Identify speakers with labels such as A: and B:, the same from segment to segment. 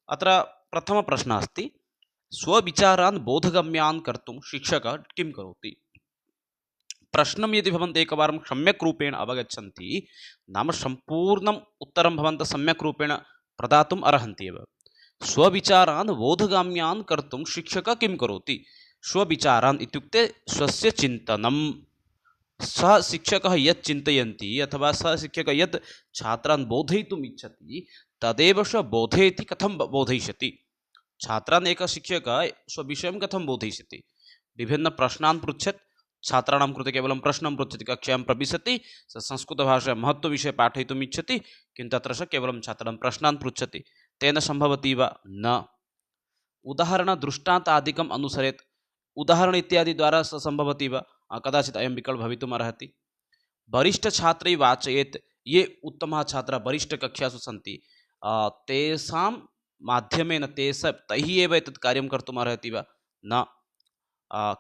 A: अत्र प्रथमप्रश्नः अस्ति स्वविचारान् बोधगम्यान् कर्तुं शिक्षकः किं करोति। प्रश्नं यदि भवन्तः एकवारं सम्यक् रूपेण अवगच्छन्ति नाम सम्पूर्णम् उत्तरं भवन्तः सम्यक् रूपेण प्रदातुम् अर्हन्ति एव। स्वविचारान् बोधगम्यान् कर्तुं शिक्षकः किं करोति। स्वविचारान् इत्युक्ते स्वस्य चिन्तनं। सः शिक्षकः यत् चिन्तयन्ति अथवा सः शिक्षकः यत् छात्रान् बोधयितुम् इच्छति तदेव सः बोधयति। कथं बोधयिष्यति। छात्रान् एकः शिक्षकः स्वविषयं कथं बोधयिष्यति। विभिन्नप्रश्नान् पृच्छेत्। छात्राणां कृते केवलं प्रश्नं पृच्छति, कक्षायां प्रविशति, सः संस्कृतभाषायां महत्त्वविषये पाठयितुम् इच्छति, किन्तु तत्र सः केवलं छात्रान् प्रश्नान् पृच्छति। तेन सम्भवति वा न। उदाहरणदृष्टान्तादिकम् अनुसरेत्। उदाहरण इत्यादि द्वारा सः सम्भवति वा। कदाचित् अयं विकल्पः भवितुम् अर्हति। वरिष्ठछात्रैः वाचयेत्। ये उत्तमाः छात्राः वरिष्ठकक्षासु सन्ति तेषां माध्यमेन तैः एव एतत् कार्यं कर्तुम् अर्हति वा न।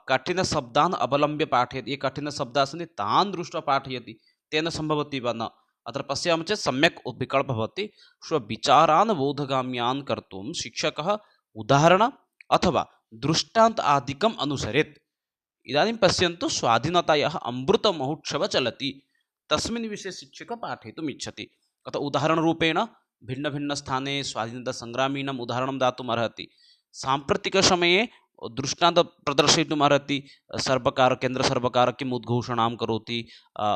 A: कठिनशब्दान् अवलम्ब्य पाठयति। ये कठिनशब्दाः सन्ति तान् दृष्ट्वा पाठयति, तेन सम्भवति वा न। अत्र पश्यामः चेत् सम्यक् विकल्पः भवति। स्वविचारान् बोधगाम्यान् कर्तुं शिक्षकः उदाहरण अथवा दृष्टान्त आदिकम् अनुसरेत्। इदानीं पश्यन्तु, स्वाधीनतायाः अमृतमहोत्सवः चलति, तस्मिन् विषये शिक्षकः पाठयितुम् इच्छति। अतः उदाहरणरूपेण भिन्नभिन्नस्थाने स्वाधीनतासङ्ग्रामिणाम् उदाहरणं दातुम् अर्हति। साम्प्रतिकसमये दृष्टान्तं प्रदर्शयितुम् अर्हति। केन्द्रसर्वकारः किम् उद्घोषणां करोति,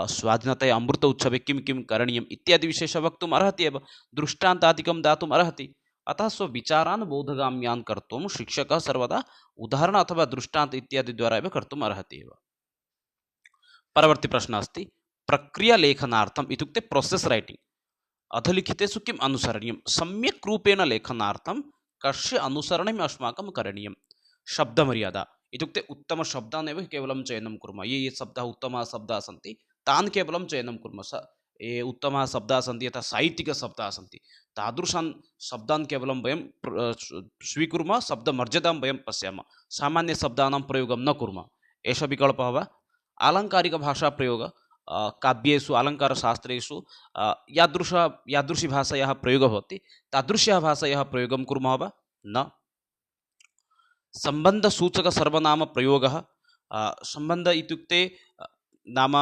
A: स्वाधीनतायाः अमृत उत्सवे किं किं करणीयम् इत्यादि विषये सः वक्तुम् अर्हति एव, दृष्टान्तादिकं दातुम् अर्हति। अतः स्वविचारान् बोधगाम्यान् कर्तुं शिक्षकः सर्वदा उदाहरण अथवा दृष्टान्त इत्यादि द्वारा एव कर्तुम् अर्हति एव। परवर्ती प्रश्नः अस्ति प्रक्रियालेखनार्थम् इत्युक्ते प्रोसेस् रैटिङ्ग् अधलिखितेषु किम् अनुसरणीयं। सम्यक् रूपेण लेखनार्थं कस्य अनुसरणम् अस्माकं करणीयं। शब्दमर्यादा इत्युक्ते उत्तमशब्दान् एव केवलं चयनं कुर्मः। ये शब्दाः उत्तमाः शब्दाः सन्ति तान् केवलं चयनं कुर्मः। ये उत्तमाः शब्दाः सन्ति यथा साहित्यिकशब्दाः सन्ति तादृशान् शब्दान् केवलं वयं स्वीकुर्मः। शब्दमर्यादां वयं पश्यामः। सामान्यशब्दानां प्रयोगं न कुर्मः। एषः विकल्पः वा। आलङ्कारिकभाषाप्रयोगः काव्येषु अलङ्कारशास्त्रेषु यादृशी भाषायाः प्रयोगः भवति तादृश्याः भाषायाः प्रयोगं कुर्मः वा न। सम्बन्धसूचकसर्वनामप्रयोगः। सम्बन्ध इत्युक्ते नाम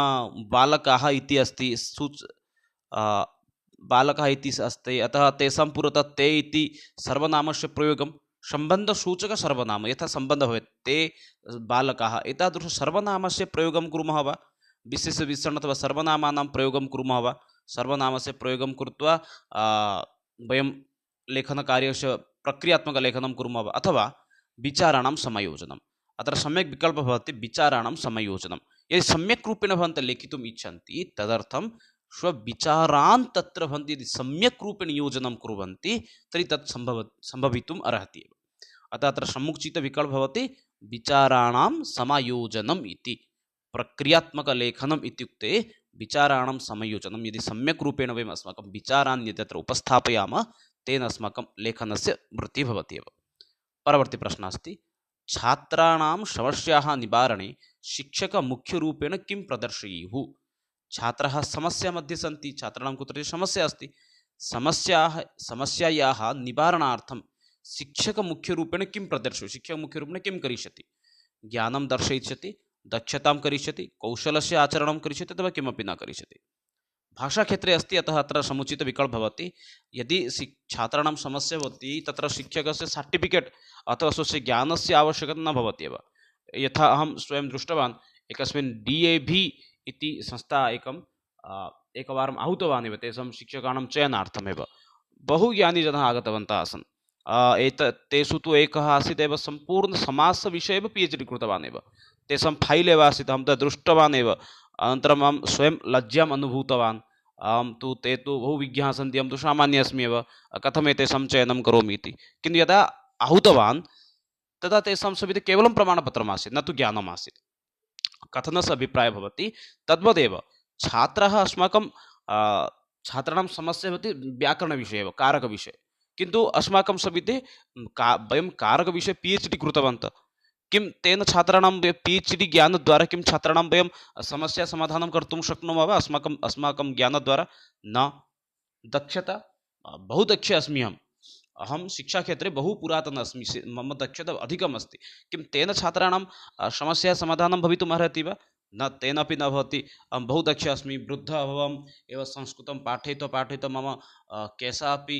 A: बालकाः इति अस्ति, बालकाः इति अस्ति, अतः तेषां पुरतः ते इति सर्वनामस्य प्रयोगं सम्बन्धसूचकसर्वनाम यथा सम्बन्धः भवेत् ते बालकाः एतादृशसर्वनामस्य प्रयोगं कुर्मः वा। विशेषविशेषण अथवा सर्वनामानां प्रयोगं कुर्मः वा। सर्वनामस्य प्रयोगं कृत्वा वयं लेखनकार्यस्य प्रक्रियात्मकलेखनं कुर्मः वा। अथवा विचाराणां समायोजनम्। अत्र सम्यक् विकल्पः भवति विचाराणां समायोजनं। यदि सम्यक् रूपेण भवन्तः लेखितुम् इच्छन्ति तदर्थं स्वविचारान् तत्र भवन्तः यदि सम्यक् रूपेण योजनं कुर्वन्ति तर्हि तत् सम्भवितुम् अर्हति एव। अतः अत्र सम्मुखचितविकल्पः भवति विचाराणां समायोजनम् इति। प्रक्रियात्मकलेखनम् इत्युक्ते विचाराणां समायोजनं। यदि सम्यक् रूपेण वयम् अस्माकं विचारान् यदि तत्र उपस्थापयामः तेन अस्माकं लेखनस्य वृत्तिः भवति एव। परवर्ती प्रश्नः अस्ति छात्राणां समस्याः निवारणे शिक्षकः मुख्यरूपेण किं प्रदर्शयेयुः। छात्राः समस्या मध्ये सन्ति, छात्राणां कुत्रचित् समस्या अस्ति। समस्यायाः निवारणार्थं शिक्षकः मुख्यरूपेण किं प्रदर्शयति। शिक्षकः मुख्यरूपेण किं करिष्यति। ज्ञानं दर्शयिष्यति, दक्षतां करिष्यति, कौशलस्य आचरणं करिष्यति अथवा किमपि न करिष्यति। भाषाक्षेत्रे अस्ति अतः अत्र समुचितविकल्पः भवति। यदि छात्राणां समस्या भवति तत्र शिक्षकस्य सर्टिफिकेट् अथवा स्वस्य ज्ञानस्य आवश्यकता न भवति एव। यथा अहं स्वयं दृष्टवान् एकस्मिन् DAV इति संस्था एकवारम् आहूतवान् एव तेषां शिक्षकाणां चयनार्थमेव। बहुज्ञानी जनाः आगतवन्तः आसन्। तेषु तु एकः आसीत् एव सम्पूर्णसमासविषये एव PhD कृतवान् एव। तेषां फैल् एव आसीत्, अहं तत् दृष्टवान् एव। अनन्तरम् अहं स्वयं लज्जाम् अनुभूतवान्। ते तु बहु विज्ञाः सन्ति, अहं तु सामान्यः अस्मि एव, कथम् एतेषां चयनं करोमि इति। किन्तु यदा आहूतवान् तदा तेषां सविधे केवलं प्रमाणपत्रम् आसीत्, न तु ज्ञानम् आसीत्। कथनस्य अभिप्रायः भवति तद्वदेव छात्राः अस्माकं छात्राणां समस्या भवति व्याकरणविषये एव, कारकविषये। किन्तु अस्माकं सविधे वयं कारकविषये PhD कृतवन्तः। किं तेन छात्राणां PhD ज्ञानद्वारा किं छात्राणां वयं समस्या समाधानं कर्तुं शक्नुमः वा अस्माकं ज्ञानद्वारा न। दक्षता बहु दक्ष अस्मि अहं, अहं शिक्षाक्षेत्रे बहु पुरातनः अस्मि, मम दक्षता अधिकम् अस्ति, किं तेन छात्राणां समस्या समाधानं भवितुम् अर्हति वा? न, तेनापि न भवति। अहं बहु दक्षः अस्मि, वृद्धः अभवम्, एव संस्कृतं पाठयित्वा पाठयित्वा मम केशाः अपि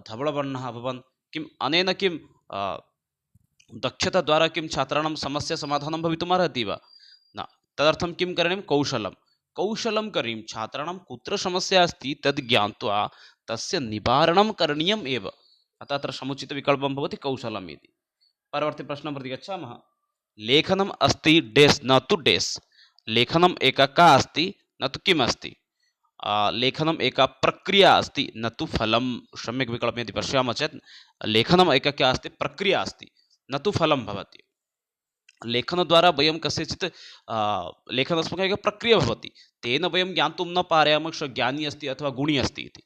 A: धवलवर्णः अभवन्। किम् अनेन किं दक्षताद्वारा किं छात्राणां समस्या समाधानं भवितुम् अर्हति वा? न। तदर्थं किं करणीयं? कौशलं। कौशलं करणीयं, छात्राणां कुत्र समस्या अस्ति तद् ज्ञात्वा तस्य निवारणं करणीयम् एव। अतः अत्र समुचितविकल्पं भवति कौशलम् इति। परवर्ती प्रश्नं प्रति गच्छामः। लेखनम् अस्ति डेस् न तु डेस्। लेखनम् एका का अस्ति न तु किम् अस्ति। लेखनम् एका प्रक्रिया अस्ति न तु फलं। सम्यक् विकल्पं यदि पश्यामः चेत् लेखनम् एका क्या अस्ति? प्रक्रिया अस्ति, न तु फलं भवति। लेखनद्वारा वयं कस्यचित् लेखनस्माकम् एका प्रक्रिया भवति, तेन वयं ज्ञातुं न पारयामः सः ज्ञानी अस्ति अथवा गुणी अस्ति इति।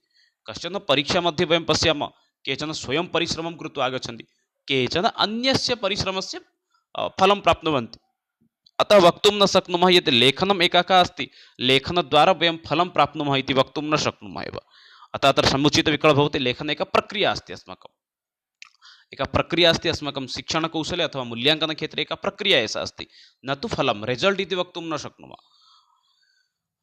A: कश्चन परीक्षामध्ये वयं पश्यामः, केचन स्वयं परिश्रमं कृत्वा आगच्छन्ति, केचन अन्यस्य परिश्रमस्य फलं प्राप्नुवन्ति। अतः वक्तुं न शक्नुमः यत् लेखनम् एका का अस्ति, लेखनद्वारा वयं फलं प्राप्नुमः इति वक्तुं न शक्नुमः एव। अतः अत्र समुचितविकल्पः भवति लेखने एका प्रक्रिया अस्ति, अस्माकम् एका प्रक्रिया अस्ति, अस्माकं शिक्षणकौशले अथवा मूल्याङ्कनक्षेत्रे एका प्रक्रिया एषा अस्ति, न तु फलं, रिजल्ट् इति वक्तुं न शक्नुमः।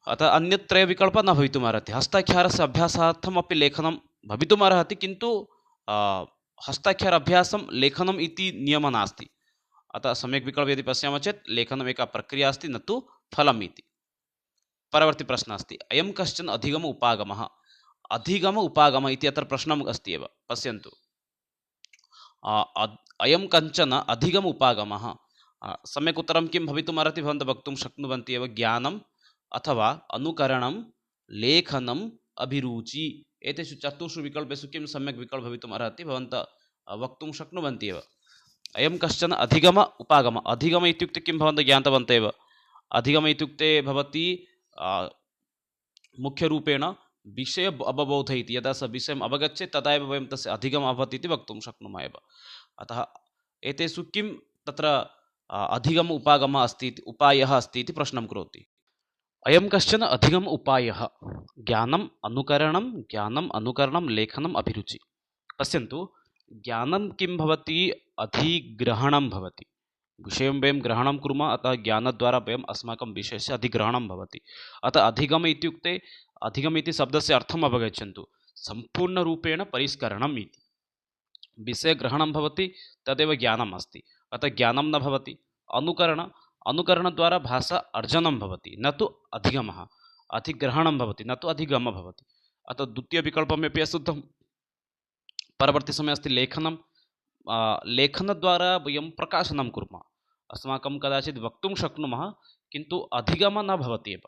A: अतः अन्यत्र विकल्पः न भवितुमर्हति। हस्ताक्षरस्य अभ्यासार्थमपि लेखनं भवितुमर्हति, किन्तु हस्ताक्षर अभ्यासं लेखनम् इति नियमः नास्ति। अतः सम्यक् विकल्पः यदि पश्यामः चेत् लेखनम् एका प्रक्रिया अस्ति, न तु फलम् इति। परवर्ती प्रश्नः अस्ति, अयं कश्चन अधिगम उपागमः। अधिगम उपागमः इति अत्र प्रश्नम् अस्ति एव, पश्यन्तु। अयं कञ्चन अधिगम उपागमः, सम्यक् उत्तरं किं भवितुमर्हति भवन्तः वक्तुं शक्नुवन्ति एव। ज्ञानम् अथवा अनुकरणं, लेखनम्, अभिरुचि, एतेषु चतुर्षु विकल्पेषु किं सम्यक् विकल्पः भवितुमर्हति भवन्तः वक्तुं शक्नुवन्ति एव। अयं कश्चन अधिगम उपागमः। अधिगम इत्युक्ते किं भवन्तः ज्ञातवन्तः एव। अधिगम इत्युक्ते भवति मुख्यरूपेण विषय अवबोध इति। यदा सः विषयम् अवगच्छेत् तदा एव वयं तस्य अधिगमः अभवत् इति वक्तुं शक्नुमः एव। अतः एतेषु किं तत्र अधिगम उपागमः अस्ति, उपायः अस्ति इति प्रश्नं करोति। अयं कश्चन अधिगम उपायः, ज्ञानम् अनुकरणं, लेखनम्, अभिरुचि। पश्यन्तु, ज्ञानं किं भवति? अधिग्रहणं भवति। विषयं वयं ग्रहणं कुर्मः, अतः ज्ञानद्वारा वयम् अस्माकं विषयस्य अधिग्रहणं भवति। अतः अधिगम इत्युक्ते, अधिगम इति शब्दस्य अर्थम् अवगच्छन्तु, सम्पूर्णरूपेण परिष्करणम् इति। विषयग्रहणं भवति तदेव ज्ञानम् अस्ति, अतः ज्ञानं न भवति। अनुकरणद्वारा भाषा अर्जनं भवति, न तु अधिगमः। अधिग्रहणं भवति, न तु अधिगमः भवति। अतः द्वितीयविकल्पमपि अशुद्धं। परवर्ती समये अस्ति लेखनं। लेखनद्वारा वयं प्रकाशनं कुर्मः, अस्माकं कदाचित् वक्तुं शक्नुमः, किन्तु अधिगमः न भवति एव।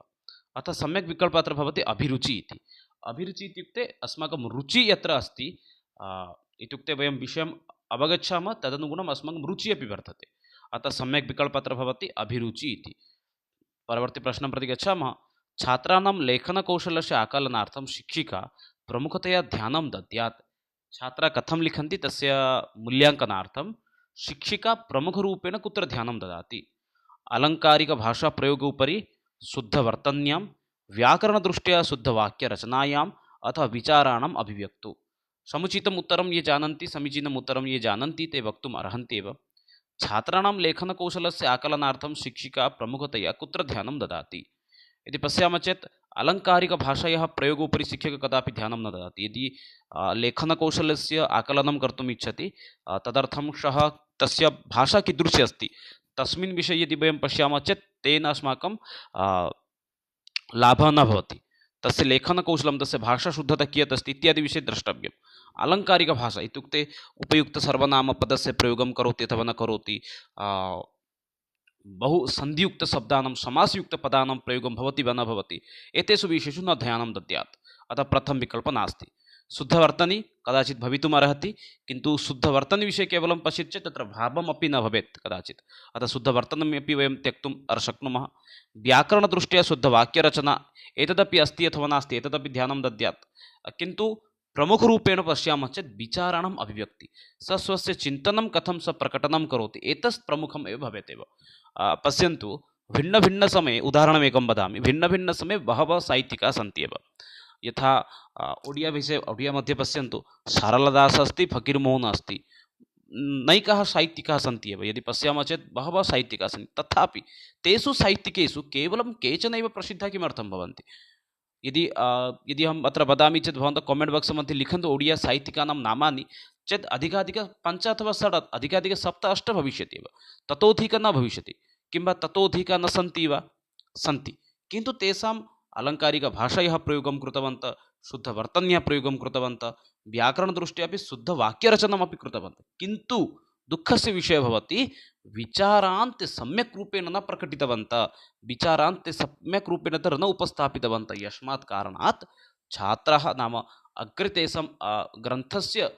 A: अतः सम्यक् विकल्पः अत्र भवति अभिरुचि इति। अभिरुचि इत्युक्ते अस्माकं रुचिः यत्र अस्ति, इत्युक्ते वयं विषयम् अवगच्छामः तदनुगुणम् अस्माकं रुचिः अपि वर्तते। अतः सम्यक् विकल्पः अत्र भवति अभिरुचि इति। परवर्ती प्रश्नं प्रति गच्छामः। छात्राणां लेखनकौशलस्य आकलनार्थं शिक्षिका प्रमुखतया ध्यानं दद्यात्। छात्राः कथं लिखन्ति तस्य मूल्याङ्कनार्थं शिक्षिका प्रमुखरूपेण कुत्र ध्यानं ददाति? अलङ्कारिकभाषाप्रयोगोपरि, शुद्धवर्तन्यां, व्याकरणदृष्ट्या शुद्धवाक्यरचनायाम्, अथवा विचाराणाम् अभिव्यक्तौ। समुचितम् उत्तरं ये जानन्ति, समीचीनम् उत्तरं ये जानन्ति ते वक्तुम् अर्हन्ति एव। छात्राणां लेखनकौशलस्य आकलनार्थं शिक्षिका प्रमुखतया कुत्र ध्यानं ददाति इति पश्यामः चेत् अलङ्कारिकभाषायाः प्रयोगोपरि शिक्षकः कदापि ध्यानं न ददाति। यदि लेखनकौशलस्य आकलनं कर्तुम् इच्छति तदर्थं सः तस्य भाषा कीदृशी अस्ति तस्मिन् विषये यदि वयं पश्यामः चेत् तेन अस्माकं लाभः न भवति। तस्य लेखनकौशलं, तस्य भाषाशुद्धता कियत् अस्ति इत्यादि विषये द्रष्टव्यम्। अलङ्कारिकभाषा इत्युक्ते उपयुक्तसर्वनामपदस्य प्रयोगं करोति अथवा न करोति, बहु सन्धियुक्तशब्दानां, समासयुक्तपदानां प्रयोगं भवति वा न भवति, एतेषु विषयेषु न ध्यानं दद्यात्। अतः प्रथमः विकल्पः नास्ति। शुद्धवर्तनी कदाचित् भवितुम् अर्हति, किन्तु शुद्धवर्तनी विषये केवलं पश्यति चेत् तत्र भावमपि न भवेत् कदाचित्। अतः शुद्धवर्तनमपि वयं त्यक्तुं शक्नुमः। व्याकरणदृष्ट्या शुद्धवाक्यरचना एतदपि अस्ति अथवा नास्ति, एतदपि ध्यानं दद्यात्। किन्तु प्रमुखरूपेण पश्यामः चेत् विचाराणाम् अभिव्यक्ति, सः स्वस्य चिन्तनं कथं सः प्रकटनं करोति, एतत् प्रमुखम् एव भवेत् एव। पश्यन्तु, भिन्नभिन्नसमये, उदाहरणमेकं वदामि, भिन्नभिन्नसमये बहवः साहित्यिकाः सन्ति एव। यथा ओडिया मध्ये पश्यन्तु सारलदास अस्ति, फकीरमोहन अस्ति, नैकाः साहित्यिकाः सन्ति एव। यदि पश्यामः चेत् बहवः साहित्यिकाः सन्ति, तथापि तेषु साहित्यिकेषु केवलं केचन एव प्रसिद्धाः किमर्थं भवन्ति? यदि अहम् अत्र वदामि चेत् भवन्तः कामेण्ट् बाक्स् मध्ये लिखन्तु ओडिया साहित्यिकानां नामानि, चेत् अधिकाधिक 5 अथवा 6, अधिकाधिक 7 8 भविष्यति एव, ततोधिक न भविष्यति। किंवा ततोधिक न सन्ति वा? सन्ति, किन्तु तेषाम् अलङ्कारिकभाषायाः प्रयोगं कृतवन्तः, शुद्धवर्तन्याः प्रयोगं कृतवन्तः, व्याकरणदृष्ट्या अपि शुद्धवाक्यरचनमपि कृतवन्तः, किन्तु दुःखस्य विषयः भवति विचारान् ते सम्यक् रूपेण न प्रकटितवन्तः, विचारान् ते सम्यक् रूपेण तत्र न उपस्थापितवन्तः। यस्मात् कारणात् छात्राः नाम अग्रे तेषां ग्रन्थस्य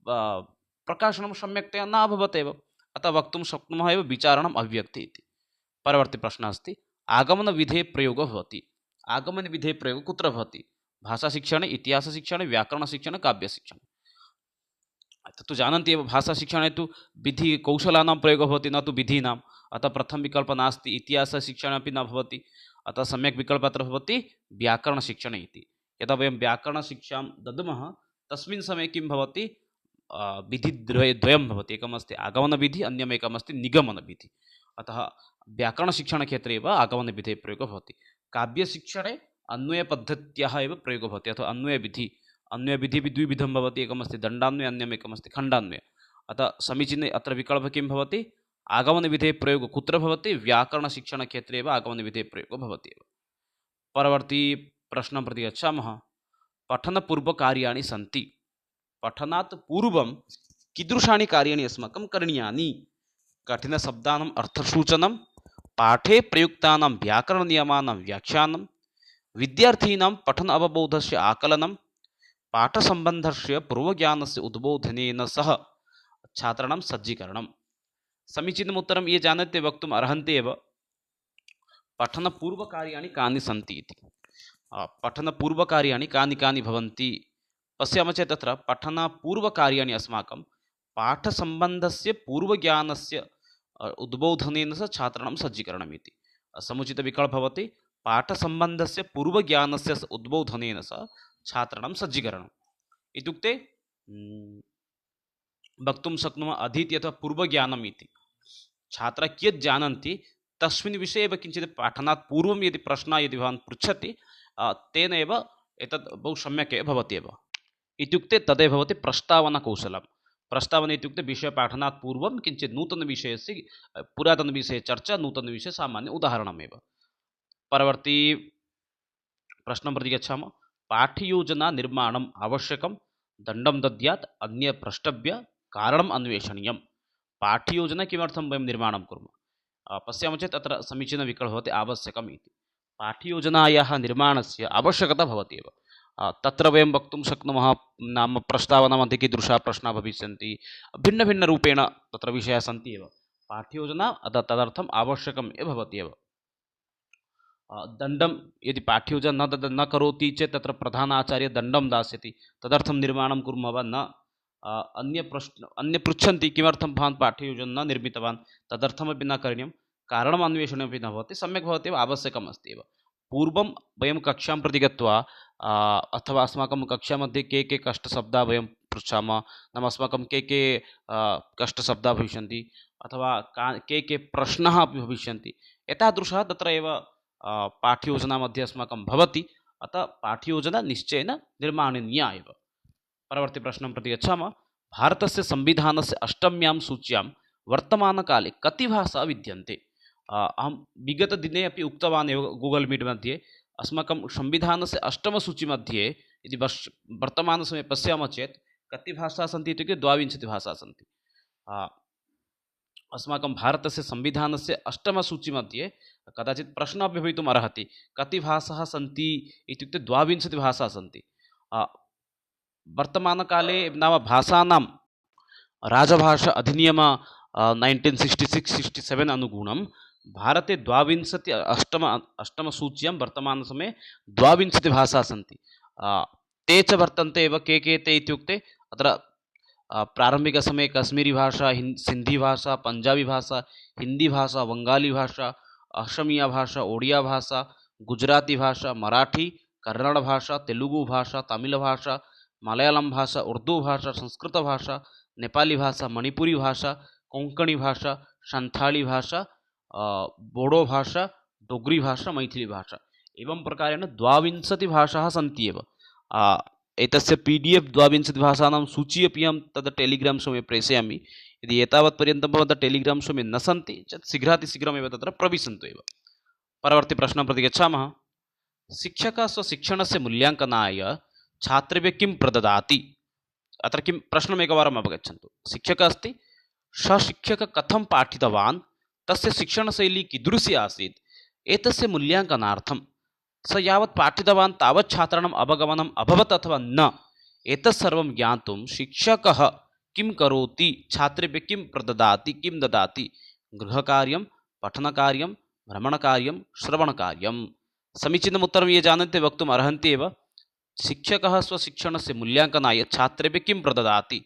A: प्रकाशनं सम्यक्तया न अभवत् एव। अतः वक्तुं शक्नुमः एव विचारणम् अव्यक्ते इति। परवर्ती प्रश्नः अस्ति, आगमनविधेः प्रयोगः भवति। आगमनविधेः प्रयोगः कुत्र भवति? भाषाशिक्षणे, इतिहासशिक्षणे, व्याकरणशिक्षणे, काव्यशिक्षणे। तत्तु जानन्ति एव, भाषाशिक्षणे तु विधिकौशलानां प्रयोगः भवति, न तु विधीनाम्। अतः प्रथमविकल्पः नास्ति। इतिहासशिक्षणे अपि न भवति, अतः सम्यक् विकल्पः अत्र भवति व्याकरणशिक्षणे इति। यदा वयं व्याकरणशिक्षां दद्मः तस्मिन् समये किं भवति? विधिद्वयं भवति। एकमस्ति आगमनविधिः, अन्यमेकमस्ति निगमनविधिः। अतः व्याकरणशिक्षणक्षेत्रे एव आगमनविधेः प्रयोगः भवति। काव्यशिक्षणे अन्वयपद्धत्याः एव प्रयोगः भवति, अथवा अन्वयविधिः। अन्वयविधिः अपि द्विविधं भवति, एकमस्ति दण्डान्वयः, अन्यमेकमस्ति खण्डान्वयः। अतः समीचीने अत्र विकल्पः किं भवति? आगमनविधेः प्रयोगः कुत्र भवति? व्याकरणशिक्षणक्षेत्रे एव आगमनविधेः प्रयोगः भवति एव। परवर्ती प्रश्नं प्रति गच्छामः। पठनपूर्वकार्याणि सन्ति। पठनात् पूर्वं कीदृशानि कार्याणि अस्माकं करणीयानि? कठिनशब्दानाम् अर्थसूचनं, पाठे प्रयुक्तानां व्याकरणनियमानां व्याख्यानं, विद्यार्थीनां पठन अवबोधस्य आकलनं, पाठसम्बन्धस्य पूर्वज्ञानस्य उद्बोधनेन सह छात्राणां सज्जीकरणं। समीचीनम् उत्तरं ये जानन्ति वक्तुम् अर्हन्ति एव। पठनपूर्वकार्याणि कानि सन्ति इति। पठनपूर्वकार्याणि कानि कानि भवन्ति पश्यामः चेत् तत्र पठनपूर्वकार्याणि अस्माकं पाठसम्बन्धस्य पूर्वज्ञानस्य उद्बोधनेन सह छात्राणां सज्जीकरणम् इति। समुचितविकल्पः भवति पाठसम्बन्धस्य पूर्वज्ञानस्य उद्बोधनेन सह छात्राणां सज्जीकरणम्। इत्युक्ते वक्तुं शक्नुमः अधीति अथवा पूर्वज्ञानम् इति। छात्राः कियत् जानन्ति तस्मिन् विषये एव किञ्चित् पाठनात् पूर्वं यदि प्रश्नः यदि भवान् पृच्छति तेन एव एतत् बहु सम्यक् एव भवति एव। इत्युक्ते तदेव भवति प्रस्तावनाकौशलं। प्रस्तावना इत्युक्ते विषयपाठनात् पूर्वं किञ्चित् नूतनविषयस्य पुरातनविषये चर्चा, नूतनविषये सामान्य उदाहरणमेव। परवर्ती प्रश्नं प्रति गच्छामः। पाठ्ययोजना निर्माणम् आवश्यकं, दण्डं दद्यात्, अन्य प्रष्टव्य, कारणम् अन्वेषणीयं। पाठ्ययोजना किमर्थं वयं निर्माणं कुर्मः? पश्यामः चेत् अत्र समीचीनविकल्पः भवति आवश्यकम् इति। पाठ्ययोजनायाः निर्माणस्य आवश्यकता भवति एव। तत्र वयं वक्तुं शक्नुमः नाम प्रस्तावनामध्ये कीदृशाः प्रश्नाः भविष्यन्ति, भिन्नभिन्नरूपेण तत्र विषयाः सन्ति एव। पाठ्ययोजना तदर्थम् आवश्यकम् एव भवति एव। दण्डं यदि पाठ्ययोजना न करोति चेत् तत्र प्रधानाचार्य दण्डं दास्यति, तदर्थं निर्माणं कुर्मः वा न? अन्य पृच्छन्ति किमर्थं भवान् पाठ्ययोजना न निर्मितवान्, तदर्थमपि न करणीयं, कारणम् अन्वेषणमपि न भवति, सम्यक् भवति एव, आवश्यकम् अस्ति एव। पूर्वं वयं कक्षां प्रति गत्वा अथवा अस्माकं कक्षामध्ये के कष्टशब्दाः वयं पृच्छामः, नाम अस्माकं के कष्टशब्दाः भविष्यन्ति अथवा के प्रश्नाः अपि भविष्यन्ति, एतादृशः तत्र एव पाठ्ययोजना मध्ये अस्माकं भवति। अतः पाठ्ययोजना निश्चयेन निर्माणनीया एव। परवर्ती प्रश्नं प्रति गच्छामः। भारतस्य संविधानस्य अष्टम्यां सूच्यां वर्तमानकाले कति भाषाः विद्यन्ते? अहं विगतदिने अपि उक्तवान् एव गूगल् मीट् मध्ये, अस्माकं संविधानस्य अष्टमसूचीमध्ये यदि वर्तमानसमये पश्यामः चेत् कति भाषाः सन्ति इत्युक्ते 22 भाषाः सन्ति। अस्माकं भारतस्य संविधानस्य अष्टमसूचीमध्ये कदाचित् प्रश्नः अपि भवितुम् अर्हति, कति भाषाः सन्ति इत्युक्ते 22 भाषाः सन्ति। वर्तमानकाले नाम भाषाणां राजभाषा अधिनियम 1966-67 अनुगुणं भारते 22 अष्टमसूच्यां वर्तमानसमये 22 भाषाः सन्ति। ते च वर्तन्ते एव के ते इत्युक्ते अत्र प्रारम्भिकसमये कश्मीरी भाषा, सिन्धी भाषा, पञ्जाबी भाषा, हिंदी भाषा, बंगाली भाषा, असमिया भाषा, ओडिया भाषा, गुजराती भाषा, मराठी, कन्नड़ भाषा, तेलुगु भाषा, तमिल भाषा, मलयालम भाषा, उर्दू भाषा, संस्कृत भाषा, नेपाली भाषा, मणिपुरी भाषा, कोंकणी भाषा, संथाली भाषा, बोडो भाषा, डोगरी भाषा, मैथिली भाषा एवं प्रकारेण द्वाविंशति भाषाः सन्ति एव। एतस्य PDF द्वाविंशति भाषाणां सूची अपि अहं तद् टेलिग्राम समये प्रेषयामि। यदि एतावत्पर्यन्तं भवन्तः टेलिग्राम समये न सन्ति चेत् शीघ्रातिशीघ्रमेव तत्र प्रविशन्तु एव। परवर्ती प्रश्नं प्रति गच्छामः। शिक्षकः स्वशिक्षणस्य मूल्याङ्कनाय छात्रेभ्यः किं प्रददाति? अत्र किं प्रश्नमेकवारम् अवगच्छन्तु। शिक्षकः अस्ति, सः शिक्षकः कथं पाठितवान्, तस्य शिक्षणशैली कीदृशी आसीत्, एतस्य मूल्याङ्कनार्थं स यावत् पाठितवान् तावत् छात्राणाम् अवगमनम् अभवत् अथवा न, एतत् सर्वं ज्ञातुं शिक्षकः किं करोति, छात्रेभ्यः किं प्रददाति, किं ददाति? गृहकार्यं, पठनकार्यं, भ्रमणकार्यं, श्रवणकार्यं। समीचीनम् उत्तरं ये जानन्ति वक्तुम् अर्हन्ति एव। शिक्षकः स्वशिक्षणस्य मूल्याङ्कनाय छात्रेभ्यः किं प्रददाति?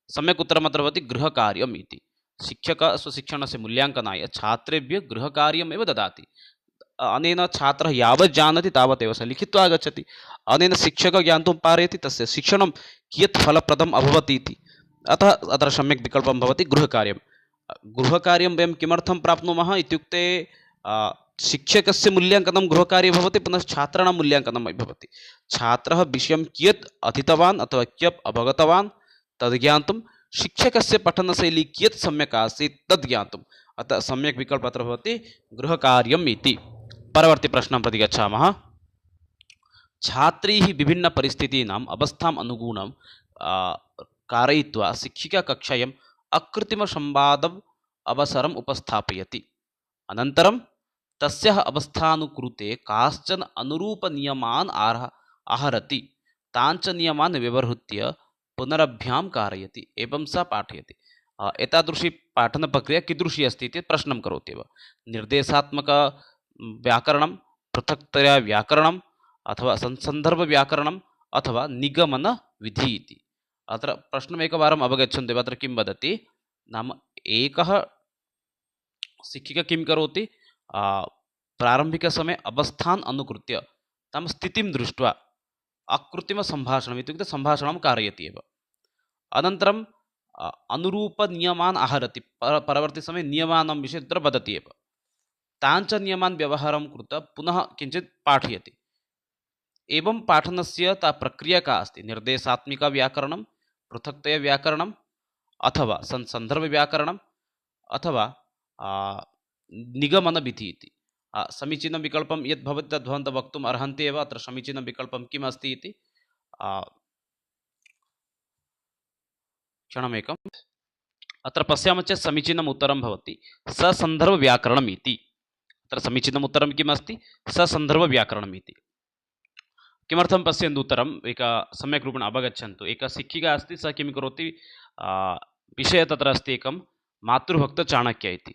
A: सम्यक् उत्तरम् अत्र भवति गृहकार्यम् इति। शिक्षकः स्वशिक्षणस्य मूल्याङ्कनाय छात्रेभ्यः गृहकार्यमेव ददाति। अनेन छात्रः यावत् जानाति तावदेव सः लिखित्वा आगच्छति। अनेन शिक्षकः ज्ञातुं पारयति तस्य शिक्षणं कियत् फलप्रदम् अभवत् इति। अतः अत्र सम्यक् विकल्पं भवति गृहकार्यं। गृहकार्यं वयं किमर्थं प्राप्नुमः इत्युक्ते शिक्षकस्य मूल्याङ्कनं गृहकार्ये भवति, पुनः छात्राणां मूल्याङ्कनम् अपि भवति। छात्रः विषयं कियत् अधीतवान् अथवा कियत् अवगतवान् तद् ज्ञातुं, शिक्षकस्य पठनशैली कियत् सम्यक् आसीत् तद् ज्ञातुम्। अतः सम्यक् विकल्पः अत्र भवति गृहकार्यम् इति। परवर्ती प्रश्नं प्रति गच्छामः। छात्रैः विभिन्नपरिस्थितीनाम् अवस्थाम् अनुगुणं कारयित्वा शिक्षिका कक्षायाम् अकृत्रिमसंवादम् अवसरम् उपस्थापयति। अनन्तरं तस्याः अवस्थानुकृते काश्चन अनुरूपनियमान् आहरति, तान् च नियमान् व्यवहृत्य पुनरभ्यां कारयति, एवं सा पाठयति। एतादृशी पाठनप्रक्रिया कीदृशी अस्ति इति प्रश्नं करोति एव। निर्देशात्मक व्याकरणं, पृथक्तया व्याकरणम्, अथवा संदर्भव्याकरणम्, अथवा निगमनविधि इति। अत्र प्रश्नमेकवारम् अवगच्छन्तु एव। अत्र किं वदति नाम, एकः शिक्षिका किं करोति, प्रारम्भिकसमये अवस्थान् अनुकृत्य नाम स्थितिं दृष्ट्वा अकृत्रिमसम्भाषणम् इत्युक्ते सम्भाषणं कारयति एव। अनन्तरं अनुरूपनियमान् आहरति, परवर्तिसमये नियमानां विषये तत्र वदति एव। तान् च नियमान् व्यवहारं कृत्वा पुनः किञ्चित् पाठयति। एवं पाठनस्य ता प्रक्रिया का अस्ति? निर्देशात्मकव्याकरणं, पृथक्तया व्याकरणम्, अथवा सन्दर्भव्याकरणम्, अथवा निगमनविधि इति। समीचीनं विकल्पं यद् भवति तद् भवन्तः वक्तुम् अर्हन्ति एव। अत्र समीचीनं विकल्पं किम् अस्ति इति क्षणमेकम्। अत्र पश्यामः चेत् समीचीनम् उत्तरं भवति ससन्दर्भव्याकरणम् इति। अत्र समीचीनम् उत्तरं किम् अस्ति? ससन्दर्भव्याकरणम् इति। किमर्थं पश्यन्तु उत्तरम् एक सम्यक् रूपेण अवगच्छन्तु। एका शिक्षिका अस्ति, सा किं करोति, विषयः तत्र अस्ति एकं मातृभक्तचाणक्य इति।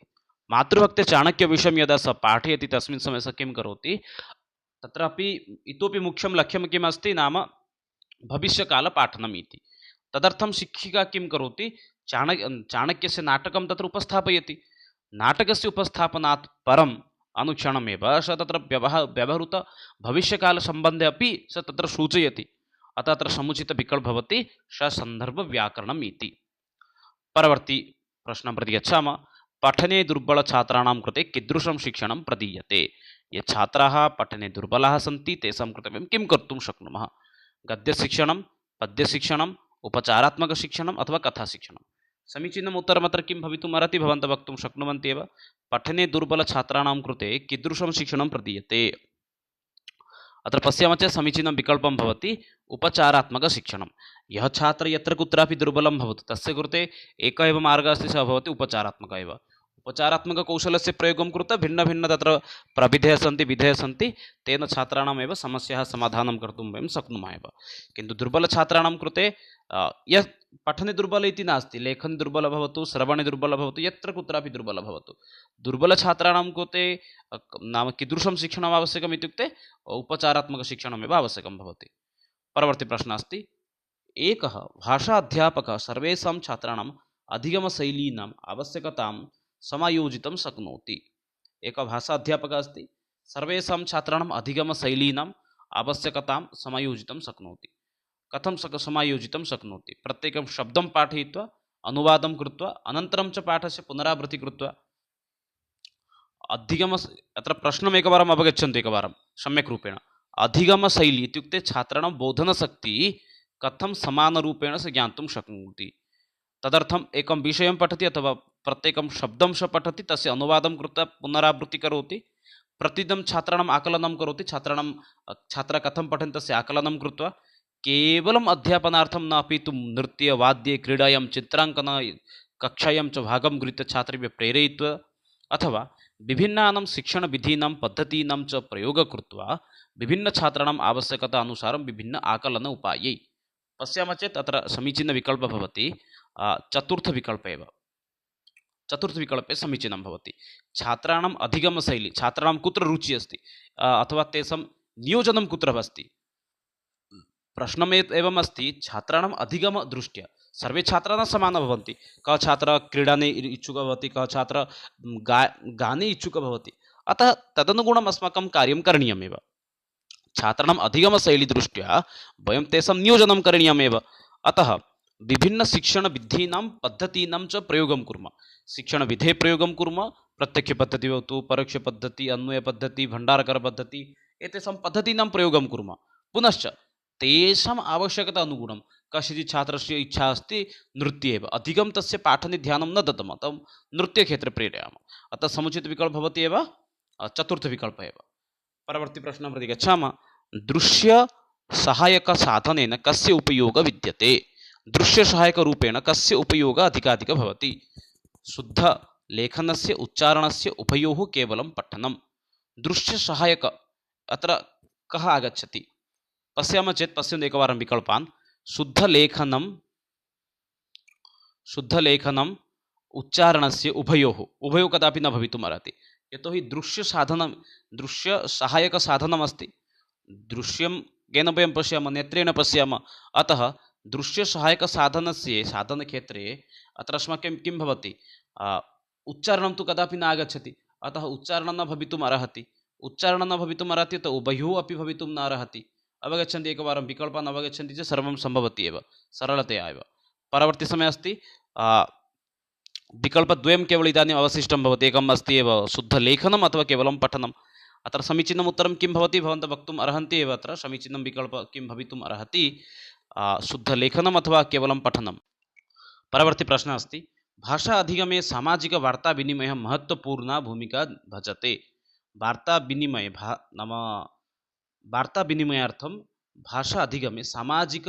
A: मातृभक्तचाणक्यविषयं यदा सः पाठयति तस्मिन् समये सः किं करोति, तत्रापि इतोपि मुख्यं लक्ष्यं किम् अस्ति नाम भविष्यकालपाठनम् इति। तदर्थं शिक्षिका किं करोति, चाणक्यस्य नाटकं तत्र उपस्थापयति। नाटकस्य उपस्थापनात् परम् अनुक्षणमेव सः तत्र व्यवहृत भविष्यकालसम्बन्धे अपि सः तत्र सूचयति। अतः अत्र समुचितविकल्पः भवति ससन्दर्भव्याकरणम् इति। परवर्ती प्रश्नं प्रति गच्छामः। पठने दुर्बलछात्राणां कृते कीदृशं शिक्षणं प्रदीयते? ये छात्राः पठने दुर्बलाः सन्ति तेषां कृते वयं किं कर्तुं शक्नुमः? गद्यशिक्षणं, पद्यशिक्षणम्, उपचारात्मकशिक्षणम् अथवा कथाशिक्षणं? समीचीनम् उत्तरम् अत्र किं भवितुम् अर्हति? भवन्तः वक्तुं शक्नुवन्ति एव। पठने दुर्बलछात्राणां कृते कीदृशं शिक्षणं प्रदीयते? अत्र पश्यामः चेत् समीचीनं विकल्पं भवति उपचारात्मकशिक्षणं। यः छात्रः यत्र कुत्रापि दुर्बलं भवतु तस्य कृते एकः एव मार्गः अस्ति, सः भवति उपचारात्मकः एव। उपचारात्मककौशलस्य प्रयोगं कृत्वा भिन्नभिन्न तत्र प्रविधयः सन्ति, विधयः सन्ति, तेन छात्राणामेव समस्याः समाधानं कर्तुं वयं शक्नुमः एव। किन्तु दुर्बलछात्राणां कृते यः पठने दुर्बल इति नास्ति, लेखने दुर्बलः भवतु, श्रवणे दुर्बलः भवतु, यत्र कुत्रापि दुर्बलः भवतु, दुर्बलछात्राणां कृते नाम कीदृशं शिक्षणम् आवश्यकम् इत्युक्ते उपचारात्मकशिक्षणमेव आवश्यकं भवति। परवर्ती प्रश्नः अस्ति। एकः भाषा अध्यापकः सर्वेषां छात्राणाम् अधिगमशैलीनाम् आवश्यकतां समायोजितुं शक्नोति। एकः भाषा अध्यापकः अस्ति, सर्वेषां छात्राणाम् अधिगमशैलीनाम् आवश्यकतां समायोजितुं शक्नोति। कथं समायोजितुं शक्नोति? प्रत्येकं शब्दं पाठयित्वा अनुवादं कृत्वा अनन्तरं च पाठस्य पुनरावृत्तिं कृत्वा अधिगमस अत्र प्रश्नमेकवारम् अवगच्छन्तु एकवारं सम्यक् रूपेण। अधिगमशैली इत्युक्ते छात्राणां बोधनशक्तिः कथं समानरूपेण स ज्ञातुं शक्नोति। तदर्थम् एकं विषयं पठति अथवा प्रत्येकं शब्दं स पठति, तस्य अनुवादं कृत्वा पुनरावृत्तिं करोति, प्रतिदिनं छात्राणाम् आकलनं करोति, छात्राः कथं पठन्ति तस्य आकलनं कृत्वा केवलम् अध्यापनार्थं न अपि तु नृत्ये, वाद्ये, क्रीडायां, चित्राङ्कन कक्षायां च भागं गृहीत्वा छात्रेभ्यः प्रेरयित्वा अथवा विभिन्नानां शिक्षणविधीनां पद्धतीनां च प्रयोगं कृत्वा विभिन्नछात्राणाम् आवश्यकता अनुसारं विभिन्न आकलन उपायै पश्यामः चेत् अत्र समीचीनविकल्पः भवति चतुर्थविकल्प एव। चतुर्थविकल्पे समीचीनं भवति। छात्राणाम् अधिगमशैली, छात्राणां कुत्र रुचिः अस्ति अथवा तेषां नियोजनं कुत्र अस्ति। प्रश्नम् एवम् अस्ति, छात्राणाम् अधिगमदृष्ट्या सर्वे छात्राः न समानाः भवन्ति। कः छात्रः क्रीडने इच्छुकः भवति, कः छात्रः गाने इच्छुकः भवति। अतः तदनुगुणम् अस्माकं कार्यं करणीयमेव। छात्राणाम् अधिगमशैलीदृष्ट्या वयं तेषां नियोजनं करणीयमेव। अतः विभिन्नशिक्षणविधीनां पद्धतीनां च प्रयोगं कुर्मः। शिक्षणविधेः प्रयोगं कुर्मः, प्रत्यक्षपद्धतिः भवतु, परोक्षपद्धतिः, अन्वयपद्धतिः, भण्डारकरपद्धतिः, एतेषां पद्धतीनां प्रयोगं कुर्मः। पुनश्च तेषाम् आवश्यकता अनुगुणं कस्यचित् छात्रस्य इच्छा अस्ति नृत्ये एव, अधिकं तस्य पाठने ध्यानं न दद्मः, तं नृत्यक्षेत्रे प्रेरयामः। अतः समुचितविकल्पः भवति एव चतुर्थविकल्पः एव। परवर्ती प्रश्नं प्रति गच्छामः। दृश्यसहायकसाधनेन कस्य उपयोगः विद्यते? दृश्यसहायकरूपेण कस्य उपयोगः अधिकाधिकः भवति? शुद्धलेखनस्य उच्चारणस्य उभयोः केवलं पठनं। दृश्यसहायक अत्र कः आगच्छति? पश्यामः चेत् पश्यन्तु एकवारं विकल्पान्। शुद्धलेखनम् उच्चारणस्य उभयोः कदापि न भवितुम् अर्हति। यतोहि दृश्यसहायकसाधनम् अस्ति, दृश्यं केन वयं पश्यामः, नेत्रेण पश्यामः। अतः दृश्यसहायकसाधनस्य साधनक्षेत्रे अत्र अस्माकं किं भवति, उच्चारणं तु कदापि न आगच्छति। अतः उच्चारणं न भवितुम् अर्हति। उच्चारणं न भवितुम् अर्हति तो उभयोः अपि भवितुं न अर्हति। अवगच्छन्ति एकवारं विकल्पान् अवगच्छन्ति चेत् सर्वं सम्भवति एव, सरलतया एव। परवर्ती समये अस्ति विकल्पद्वयं केवल इदानीम् अवशिष्टं भवति। एकम् अस्ति एव शुद्धलेखनम् अथवा केवलं पठनम्। अत्र समीचीनम् उत्तरं किं भवति भवन्तः वक्तुम् अर्हन्ति एव। अत्र समीचीनं विकल्पः किं भवितुम् अर्हति, शुद्धलेखनम् अथवा केवलं पठनं। परवर्ती प्रश्नः अस्ति, भाषा अधिगमे सामाजिकवार्ताविनिमयः महत्त्वपूर्णा भूमिका भजते। वार्ताविनिमय नाम वार्ताविनिमयार्थं भाषा अधिगमे सामाजिक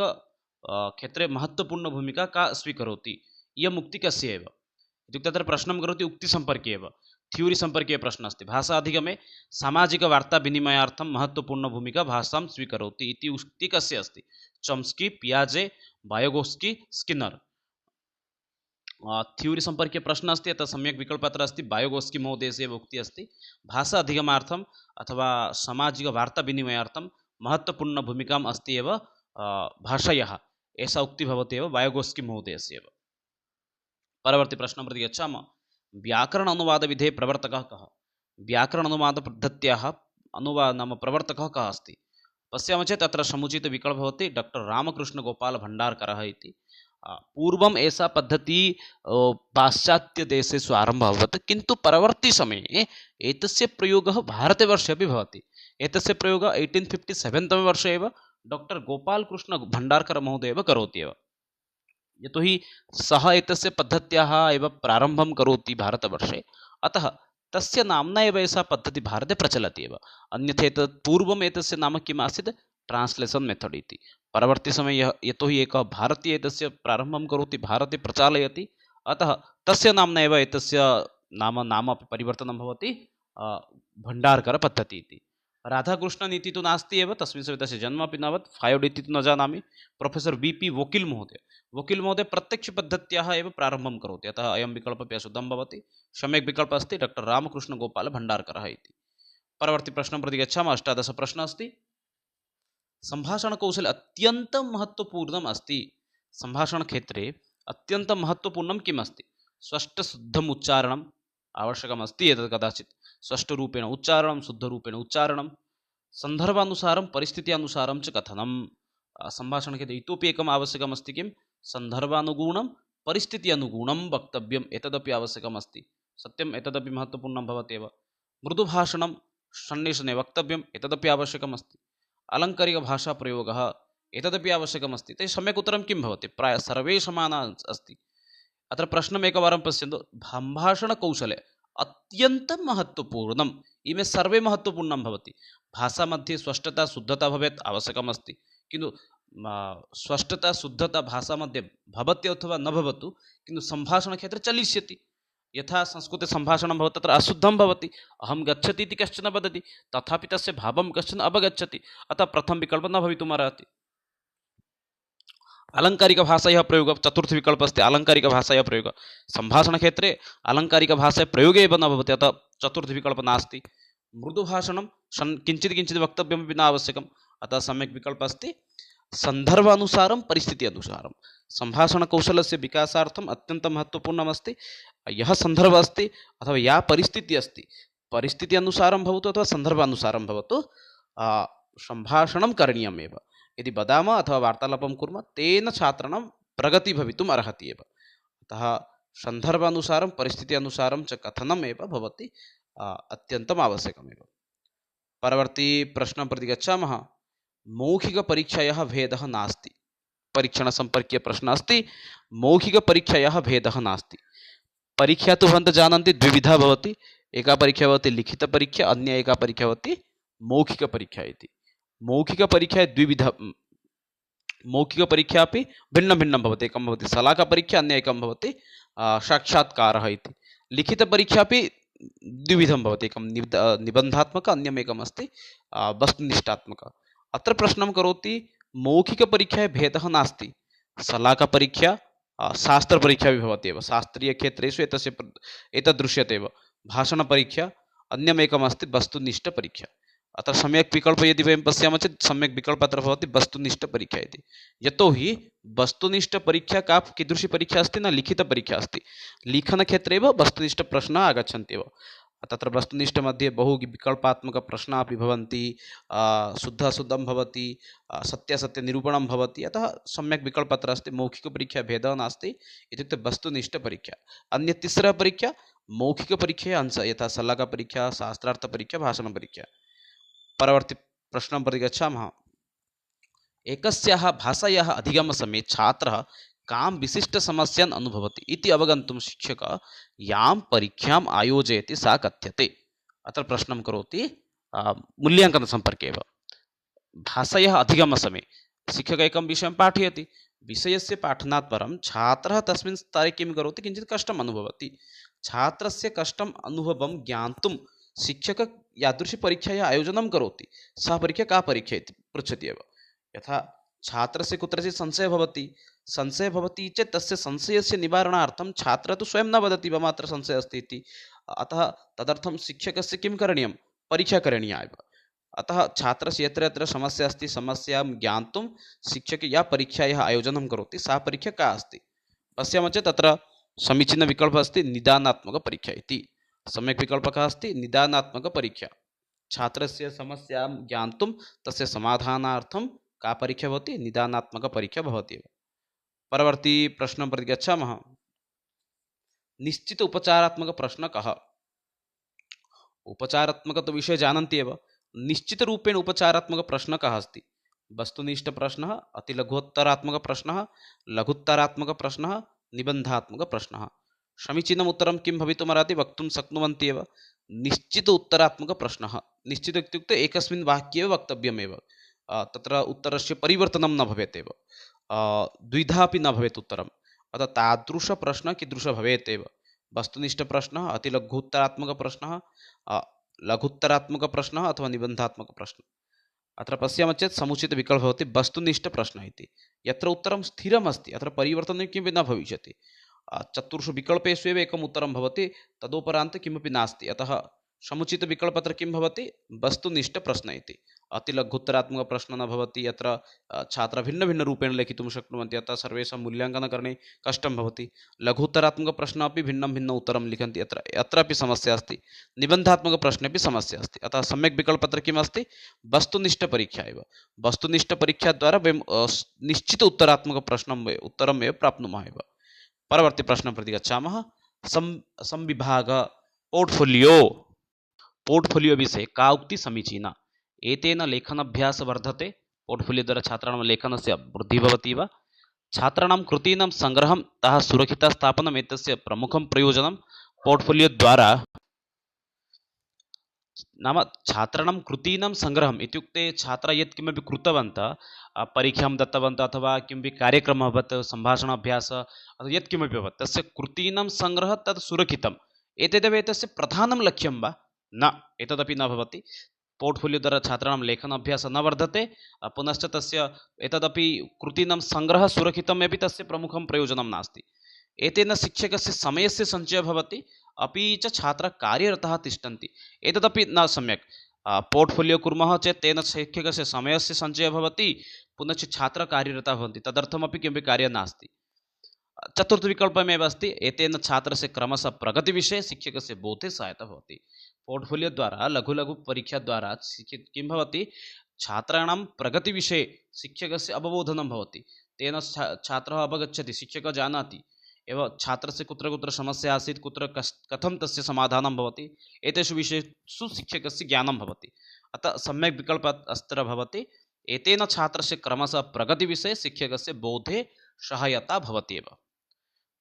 A: क्षेत्रे महत्त्वपूर्णभूमिका का स्वीकरोति? इयम् उक्तिः कस्य एव इत्युक्ते अत्र प्रश्नं करोति उक्तिसम्पर्के एव, थ्योरी सम्पर्के प्रश्नः अस्ति। भाषा अधिगमे सामाजिकवार्ताविनिमयार्थं महत्त्वपूर्णभूमिका भाषां स्वीकरोति इति उक्तिः कस्य अस्ति? चॉम्स्की, पियाजे, वायगोस्की, स्किनर। थ्योरी सम्पर्के प्रश्नः अस्ति। अतः सम्यक् विकल्पः अत्र अस्ति, वायगोस्की महोदयस्य एव उक्तिः अस्ति। भाषा अधिगमार्थम् अथवा सामाजिकवार्ताविनिमयार्थं महत्त्वपूर्णभूमिकाम् अस्ति एव भाषायाः, एषा उक्तिः भवति एव वायगोस्की महोदयस्य एव। परवर्ती प्रश्नं प्रति गच्छामः। व्याकरण अनुवादविधेः प्रवर्तकः कः? व्याकरण अनुवादपद्धत्याः नाम प्रवर्तकः कः अस्ति? पश्यामः चेत् अत्र समुचितविकल्पः भवति डॉक्टर रामकृष्णगोपालभण्डारकरः इति। पूर्वम् एषा पद्धतिः पाश्चात्यदेशेषु आरम्भः अभवत्, किन्तु परवर्ती समये एतस्य प्रयोगः भारतवर्षे अपि भवति। एतस्य प्रयोगः 1857 तमे वर्षे एव डॉक्टर गोपालकृष्णभण्डारकर महोदय एव करोति एव। यतोहि सः एतस्य पद्धत्याः एव प्रारम्भं करोति भारतवर्षे, अतः तस्य नाम्ना एव एषा पद्धतिः भारते प्रचलति एव। अन्यथा एतत् पूर्वम् एतस्य नाम किम् आसीत्? ट्रान्स्लेशन् मेथड् इति। परवर्ती समये यतोहि एकः भारतीय एतस्य प्रारम्भं करोति, भारते प्रचालयति, अतः तस्य नाम्ना एव एतस्य नाम अपि परिवर्तनं भवति, भण्डारकरपद्धतिः इति। राधाकृष्णन् इति तु नास्ति एव, तस्मिन् समये तस्य जन्म अपि न अभवत्। फायोड् इति तु न जानामि। Professor VP. वकील् महोदय प्रत्यक्षपद्धत्याः एव प्रारम्भं करोति, अतः अयं विकल्पः अपि अशुद्धं भवति। सम्यक् विकल्पः अस्ति डॉक्टर रामकृष्णगोपालभण्डारकरः इति। परवर्ती प्रश्नं प्रति गच्छामः। 18 प्रश्नः अस्ति, सम्भाषणकौशले अत्यन्तं महत्त्वपूर्णम् अस्ति। सम्भाषणक्षेत्रे अत्यन्तं महत्त्वपूर्णं किम् अस्ति? स्पष्टशुद्धम् उच्चारणम् आवश्यकम् अस्ति एतत् कदाचित्। स्पष्टरूपेण उच्चारणं, शुद्धरूपेण उच्चारणं, संदर्भानुसारं परिस्थित्यानुसारं च कथनं सम्भाषणक्षेत्रे इतोपि एकम् आवश्यकम् अस्ति किं सन्दर्भानुगुणं परिस्थिति अनुगुणं वक्तव्यम् एतदपि आवश्यकम् अस्ति सत्यम् एतदपि महत्त्वपूर्णं भवत्येव मृदुभाषणं सन्निशने वक्तव्यम् एतदपि आवश्यकम् अस्ति अलङ्कारिकभाषाप्रयोगः एतदपि आवश्यकम् अस्ति तर्हि सम्यक् उत्तरं किं भवति प्रायः सर्वे समाना अस्ति अत्र प्रश्नम् एकवारं पश्यन्तु सम्भाषणकौशले अत्यन्तं महत्त्वपूर्णम् इमे सर्वे महत्त्वपूर्णं भवति भाषा मध्ये स्पष्टता शुद्धता भवेत् आवश्यकम् अस्ति किन्तु स्पष्टता शुद्धता भाषा मध्ये भवति अथवा न भवतु किन्तु सम्भाषणक्षेत्रे चलिष्यति यथा संस्कृते सम्भाषणं भवति तत्र अशुद्धं भवति अहं गच्छति इति कश्चन वदति तथापि तस्य भावं कश्चन अवगच्छति अतः प्रथम विकल्प न भवितुमर्हति अलङ्कारिकभाषायाः प्रयोगः चतुर्थ विकल्प अस्ति अलङ्कारिकभाषायाः प्रयोगः सम्भाषणक्षेत्रे अलङ्कारिकभाषायाः प्रयोगे एव न भवति अतः चतुर्थ विकल्प नास्ति मृदुभाषणं किञ्चित् किञ्चित् वक्तव्यमपि न आवश्यकम् अतः सम्यक् विकल्पः अस्ति सन्दर्भानुसारं परिस्थिति अनुसारं सम्भाषणकौशलस्य विकासार्थम् अत्यन्तं महत्त्वपूर्णमस्ति यः सन्दर्भः अस्ति अथवा या परिस्थितिः अस्ति परिस्थिति अनुसारं भवतु अथवा सन्दर्भानुसारं भवतु सम्भाषणं करणीयमेव यदि वदामः अथवा वार्तालापं कुर्मः तेन छात्राणां प्रगतिः भवितुम् अर्हति एव अतः सन्दर्भानुसारं परिस्थिति अनुसारं च कथनम् एव भवति अत्यन्तम् आवश्यकमेव परवर्ती प्रश्नं प्रति गच्छामः मौखिकपरीक्षायाः भेदः नास्ति परीक्षणसम्पर्कीय प्रश्नः अस्ति मौखिकपरीक्षायाः भेदः नास्ति परीक्षा तु भवन्तः जानन्ति द्विविधा भवति एका परीक्षा भवति लिखितपरीक्षा अन्या एका परीक्षा भवति मौखिकपरीक्षा इति मौखिकपरीक्षा द्विविधा मौखिकपरीक्षा अपि भिन्नं भिन्नं भवति एकं भवति शलाकापरीक्षा अन्य एकं भवति साक्षात्कारः इति लिखितपरीक्षा अपि द्विविधं भवति एकं निबन्धात्मक अन्यम् एकम् अस्ति वस्तुनिष्ठात्मक अत्र प्रश्नं करोति मौखिकपरीक्षायाः भेदः नास्ति शलाकापरीक्षा शास्त्रपरीक्षा भी भवति एव शास्त्रीयक्षेत्रेषु एतद् दृश्यते एव भाषणपरीक्षा अन्यमेकम् अस्ति वस्तुनिष्ठपरीक्षा अत्र सम्यक् विकल्प यदि वयं पश्यामः चेत् सम्यक् विकल्पः अत्र भवति वस्तुनिष्ठपरीक्षा इति यतोहि वस्तुनिष्ठपरीक्षा का कीदृशी परीक्षा अस्ति न लिखितपरीक्षा अस्ति लेखनक्षेत्रे एव वस्तुनिष्ठप्रश्नाः आगच्छन्ति एव तत्र वस्तुनिष्ठमध्ये बहु विकल्पात्मकप्रश्नाः अपि भवन्ति शुद्धाशुद्धं भवति सत्यासत्यनिरूपणं भवति अतः सम्यक् विकल्पः अत्र अस्ति मौखिकपरीक्षा भेदः नास्ति इत्युक्ते वस्तुनिष्ठपरीक्षा अन्य तिस्रा परीक्षा मौखिकपरीक्षया अंशः यथा शलाकापरीक्षा शास्त्रार्थपरीक्षा भाषणपरीक्षा परवर्ती प्रश्नं प्रति गच्छामः एकस्याः भाषायाः अधिगमसमये छात्रः कां विशिष्टसमस्यान् अनुभवति इति अवगन्तुं शिक्षकः यां परीक्षाम् आयोजयति सा कथ्यते अत्र प्रश्नं करोति मूल्याङ्कनसम्पर्के एव भाषायाः अधिगमसमये शिक्षकः एकं विषयं पाठयति विषयस्य पाठनात् परं छात्रः तस्मिन् स्तरे किं करोति किञ्चित् कष्टम् अनुभवति छात्रस्य कष्टम् अनुभवं ज्ञातुं शिक्षकः यादृशी परीक्षायाः आयोजनं करोति सा परीक्षा का परीक्षा इति पृच्छति एव यथा छात्रस्य कुत्रचित् संशयः भवति चेत् तस्य संशयस्य निवारणार्थं छात्रः तु स्वयं न वदति मम अत्र संशयः अस्ति इति अतः तदर्थं शिक्षकस्य किं करणीयं परीक्षा करणीया एव अतः छात्रस्य यत्र यत्र समस्या अस्ति समस्यां ज्ञातुं शिक्षकः या परीक्षायाः आयोजनं करोति सा परीक्षा का अस्ति पश्यामः चेत् तत्र समीचीनविकल्पः अस्ति निदानात्मकपरीक्षा इति सम्यक् विकल्पः अस्ति निदानात्मकपरीक्षा छात्रस्य समस्यां ज्ञातुं तस्य समाधानार्थं का परीक्षा भवति निदानात्मकपरीक्षा भवति एव परवर्ती प्रश्नं प्रति गच्छामः निश्चित उपचारात्मकप्रश्नः कः उपचारात्मक तो विषय जानन्ति एव निश्चितरूपेण उपचारात्मकप्रश्नः कः अस्ति वस्तुनिष्ठप्रश्नः अतिलघुत्तरात्मकप्रश्नः लघुत्तरात्मकप्रश्नः निबन्धात्मकप्रश्नः समीचीनम् उत्तरं किं भवितुमर्हति वक्तुं शक्नुवन्ति एव निश्चित उत्तरात्मकप्रश्नः निश्चित इत्युक्ते एकस्मिन् वाक्ये एव वक्तव्यमेव तत्र उत्तरस्य परिवर्तनं न भवेत् एव द्विधा अपि न भवेत् उत्तरम् अतः तादृशप्रश्नः कीदृशः भवेत् एव वस्तुनिष्ठप्रश्नः अतिलघुत्तरात्मकप्रश्नः लघुत्तरात्मकप्रश्नः अथवा निबन्धात्मकप्रश्नः अत्र पश्यामः चेत् समुचितविकल्पः भवति वस्तुनिष्ठप्रश्नः इति यत्र उत्तरं स्थिरमस्ति अत्र परिवर्तनं किमपि न भविष्यति चतुर्षु विकल्पेषु एव एकम् उत्तरं भवति तदुपरान्ते किमपि नास्ति अतः समुचितविकल्पत्र किं भवति वस्तुनिष्ठप्रश्न इति। अतिलघुत्तरात्मकप्रश्नः न भवति, यत्र छात्राः भिन्नभिन्नरूपेण लेखितुं शक्नुवन्ति, अतः सर्वेषां मूल्याङ्कनकरणे कष्टं भवति। लघुत्तरात्मकप्रश्नः अपि भिन्नं भिन्नं उत्तरं लिखन्ति, अत्रापि समस्या अस्ति। निबन्धात्मकप्रश्ने अपि समस्या अस्ति, अतः सम्यक् विकल्पत्र किम् अस्ति वस्तुनिष्ठपरीक्षा एव। वस्तुनिष्ठपरीक्षाद्वारा वयं निश्चित उत्तरात्मकप्रश्नं उत्तरम् एव प्राप्नुमः एव। परवर्ती प्रश्नं प्रति गच्छामः। संविभाग पोर्ट्फोलियो। पोर्ट्फोलियो विषये का उक्ति समीचीना? एतेन लेखनाभ्यास वर्धते। पोर्ट्फोलियो द्वारा छात्राणां लेखनस्य वृद्धिः भवति वा? छात्राणां कृतीनां सङ्ग्रहं तः सुरक्षिता स्थापनम् एतस्य प्रमुखं प्रयोजनं। पोर्ट्फोलियो द्वारा नाम छात्राणां कृतीनां सङ्ग्रहम् इत्युक्ते छात्राः यत्किमपि कृतवन्तः, परीक्षां दत्तवन्तः अथवा किमपि कार्यक्रमः अभवत्, सम्भाषणाभ्यासः अथवा यत्किमपि अभवत्, तस्य कृतीनां सङ्ग्रहः तत् सुरक्षितम्। एतदेव एतस्य प्रधानं लक्ष्यं वा? न, एतदपि न भवति। पोर्ट्फोलियो द्वारा छात्राणां लेखनाभ्यासः न वर्धते, पुनश्च तस्य एतदपि कृतीनां सङ्ग्रहः सुरक्षितम् अपि तस्य प्रमुखं प्रयोजनं नास्ति। एतेन शिक्षकस्य समयस्य सञ्चयः भवति, अपि च छात्राः कार्यरताः तिष्ठन्ति, एतदपि न सम्यक्। पोर्ट्फोलियो कुर्मः चेत् तेन शिक्षकस्य समयस्य सञ्चयः भवति, पुनश्च छात्राः कार्यरताः भवन्ति, तदर्थमपि किमपि कार्यं नास्ति। चतुर्थविकल्पमेव अस्ति, एतेन छात्रस्य क्रमशः प्रगतिविषये शिक्षकस्य बोधे सहायता भवति। पोर्ट्फोलियो द्वारा लघु लघु परीक्षा द्वारा किं भवति, छात्राणां प्रगतिविषये शिक्षकस्य अवबोधनं भवति। तेन छात्रः अवगच्छति, शिक्षकः जानाति एव छात्रस्य कुत्र कुत्र समस्या आसीत्, कुत्र कथं तस्य समाधानं भवति, एतेषु विषयेषु शिक्षकस्य ज्ञानं भवति। अतः सम्यक् विकल्पः अत्र भवति, एतेन छात्रस्य क्रमशः प्रगतिविषये शिक्षकस्य बोधे सहायता भवति एव।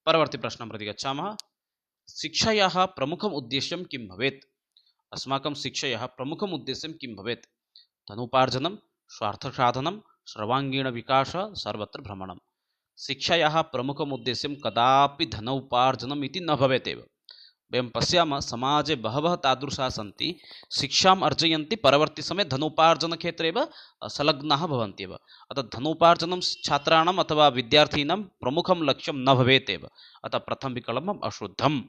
A: परवर्ती प्रश्नं प्रति गच्छामः। शिक्षायाः प्रमुखम् उद्देश्यं किं भवेत्? अस्माकं शिक्षायाः प्रमुखम् उद्देश्यं किं भवेत्? धनोपार्जनं, स्वार्थसाधनं, सर्वाङ्गीणविकासः, सर्वत्र भ्रमणं। शिक्षायाः प्रमुखम् उद्देश्यं कदापि धनोपार्जनम् इति न भवेत् एव। वयं पश्यामः समाजे बहवः तादृशाः सन्ति, शिक्षाम् अर्जयन्ति, परवर्ती समये धनोपार्जनक्षेत्रे एव संलग्नाः भवन्ति एव। अतः धनोपार्जनं छात्राणाम् अथवा विद्यार्थिनां प्रमुखं लक्ष्यं न भवेत् एव। अतः प्रथमं विकल्पम् अशुद्धं।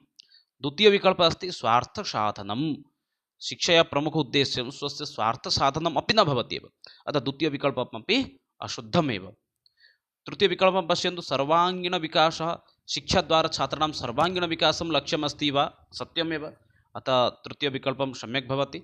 A: द्वितीयविकल्पः अस्ति स्वार्थसाधनं। शिक्षायाः प्रमुख उद्देश्यं स्वस्य स्वार्थसाधनम् अपि न भवति एव, अतः द्वितीयविकल्पमपि अशुद्धमेव। तृतीयविकल्पं पश्यन्तु, सर्वाङ्गीणविकासः। शिक्षाद्वारा छात्राणां सर्वाङ्गीणविकासं लक्ष्यमस्ति वा? सत्यमेव, अतः तृतीयविकल्पं सम्यक् भवति।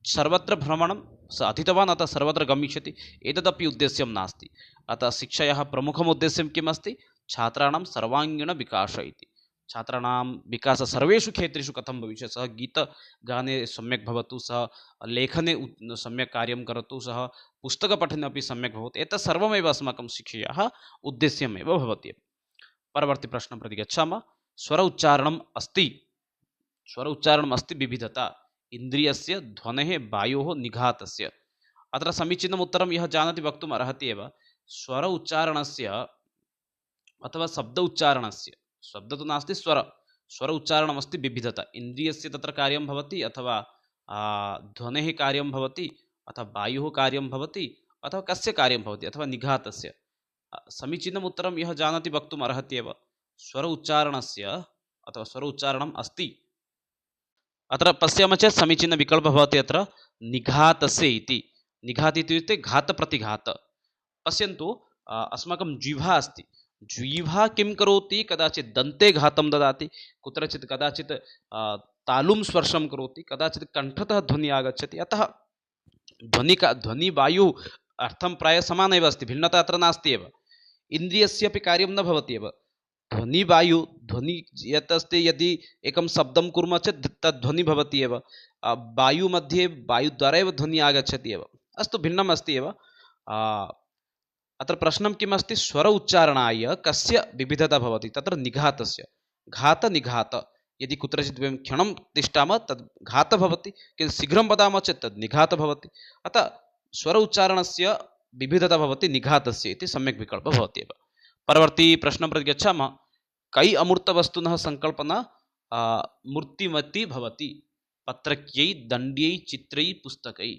A: सर्वत्र भ्रमणं, स अधीतवान् अतः सर्वत्र गमिष्यति, एतदपि उद्देश्यं नास्ति। अतः शिक्षायाः प्रमुखम् उद्देश्यं किम् अस्ति? छात्राणां सर्वाङ्गीणविकासः इति। छात्राणां विकासः सर्वेषु क्षेत्रेषु कथं भविष्यति, सः गीतगाने सम्यक् भवतु, सः लेखने सम्यक् कार्यं करोतु, सः पुस्तकपठने अपि सम्यक् भवतु, एतत् सर्वमेव अस्माकं शिक्षायाः उद्देश्यमेव भवति। परवर्ती प्रश्नं प्रति गच्छामः। स्वर उच्चारणम् अस्ति, स्वर उच्चारणम् अस्ति विविधता। इन्द्रियस्य, ध्वनेः, वायोः, निघातस्य। अत्र समीचीनम् उत्तरं यः जानाति वक्तुम् अर्हति एव। स्वर उच्चारणस्य अथवा शब्द उच्चारणस्य, शब्द तो नास्ति, स्वर उच्चारणमस्ति विविधता। इन्द्रियस्य तत्र कार्यं भवति, अथवा ध्वनेः कार्यं भवति, अथवा वायुः कार्यं भवति, अथवा कस्य कार्यं भवति, अथवा निघातस्य। समीचीनम् उत्तरं यः जानाति वक्तुम् अर्हति एव। स्वर उच्चारणस्य अथवा स्वर उच्चारणम् अस्ति। अत्र पश्यामः चेत् समीचीनविकल्पः भवति अत्र निघातस्य इति। निघात इत्युक्ते घातप्रतिघात। पश्यन्तु, अस्माकं जिह्वा अस्ति, जिह्वा किं करोति, कदाचित् दन्ते घातं ददाति, कुत्रचित् कदाचित् तालुं स्पर्शं करोति, कदाचित् कण्ठतः ध्वनिः आगच्छति। अतः ध्वनिवायुः अर्थं प्रायः समानम् एव अस्ति, भिन्नता अत्र नास्ति एव। इन्द्रियस्यापि कार्यं न भवति एव। ध्वनि यत् अस्ति, यदि एकं शब्दं कुर्मः चेत् तद् भवति एव। वायुमध्ये वायुद्वारा एव ध्वनिः आगच्छति एव। अस्तु, भिन्नम् अस्ति एव। अत्र प्रश्नं किम् अस्ति, स्वर उच्चारणाय कस्य विविधता भवति? तत्र निघातस्य। घात निघात, यदि कुत्रचित् वयं क्षणं तिष्ठामः तद् घात भवति, किन्तु शीघ्रं वदामः चेत् तद् निघात भवति। अतः स्वर उच्चारणस्य विविधता भवति निघातस्य इति सम्यक् विकल्पः भवति एव। परवर्ती प्रश्नं प्रति गच्छामः। कै अमूर्तवस्तुनः सङ्कल्पना मूर्तिमती भवति? पत्रक्यै, दण्ड्यै, चित्रै, पुस्तकै।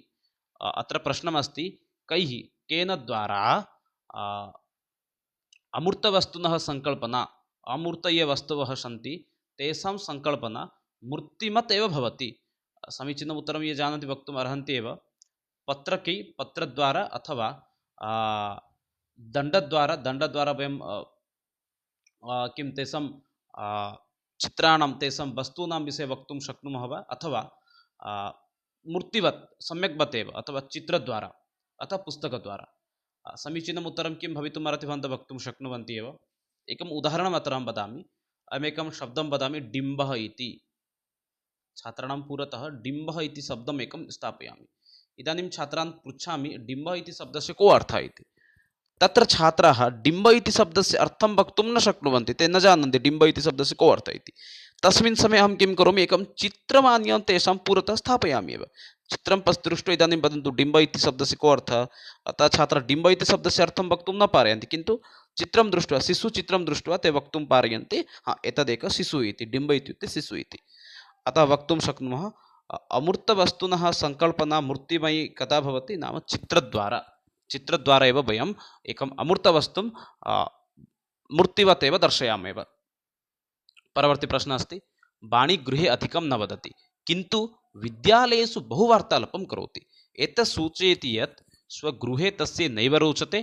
A: अत्र प्रश्नमस्ति, कैः, केन द्वारा अमूर्तवस्तुनः सङ्कल्पना, अमूर्त ये वस्तवः सन्ति तेषां सङ्कल्पना मूर्तिमत् एव भवति। समीचीनम् उत्तरं ये जानन्ति वक्तुम् अर्हन्ति एव। पत्रद्वारा अथवा दण्डद्वारा वयं किं तेषां चित्राणां तेषां वस्तूनां विषये वक्तुं शक्नुमः वा, अथवा मूर्तिवत् सम्यक्वत् एव, अथवा चित्रद्वारा अथवा पुस्तकद्वारा। समीचीनम् उत्तरं किं भवितुम् अर्हति भवन्तः वक्तुं शक्नुवन्ति एव। एकम् उदाहरणम् अत्र अहं वदामि। अहमेकं शब्दं वदामि, डिम्बः इति। छात्राणां पुरतः डिम्बः इति शब्दम् एकं स्थापयामि। इदानीं छात्रान् पृच्छामि, डिम्बः इति शब्दस्य को अर्थः इति। तत्र छात्राः डिम्ब इति शब्दस्य अर्थं वक्तुं न शक्नुवन्ति, ते न जानन्ति डिम्ब इति शब्दस्य को अर्थः इति। तस्मिन् समये अहं किं करोमि, एकं चित्रमान्य तेषां पुरतः स्थापयामि एव। चित्रं दृष्ट्वा इदानीं वदन्तु डिम्ब इति शब्दस्य को अर्थः। अतः छात्राः डिम्ब इति शब्दस्य अर्थं वक्तुं न पारयन्ति, किन्तु चित्रं दृष्ट्वा, शिशुचित्रं दृष्ट्वा ते वक्तुं पारयन्ति, हा एतदेकः शिशुः इति, डिम्ब इत्युक्ते शिशुः इति। अतः वक्तुं शक्नुमः अमूर्तवस्तुनः सङ्कल्पना मूर्तिमयी कदा भवति नाम चित्रद्वारा एव वयम् एकम् अमूर्तवस्तुं मूर्तिवत् एव दर्शयामः एव। परवर्ती प्रश्नः अस्ति, वाणी गृहे अधिकं न वदति किन्तु विद्यालयेषु बहुवार्तालापं करोति। एतत् सूचयति यत् स्वगृहे तस्य नैव रोचते,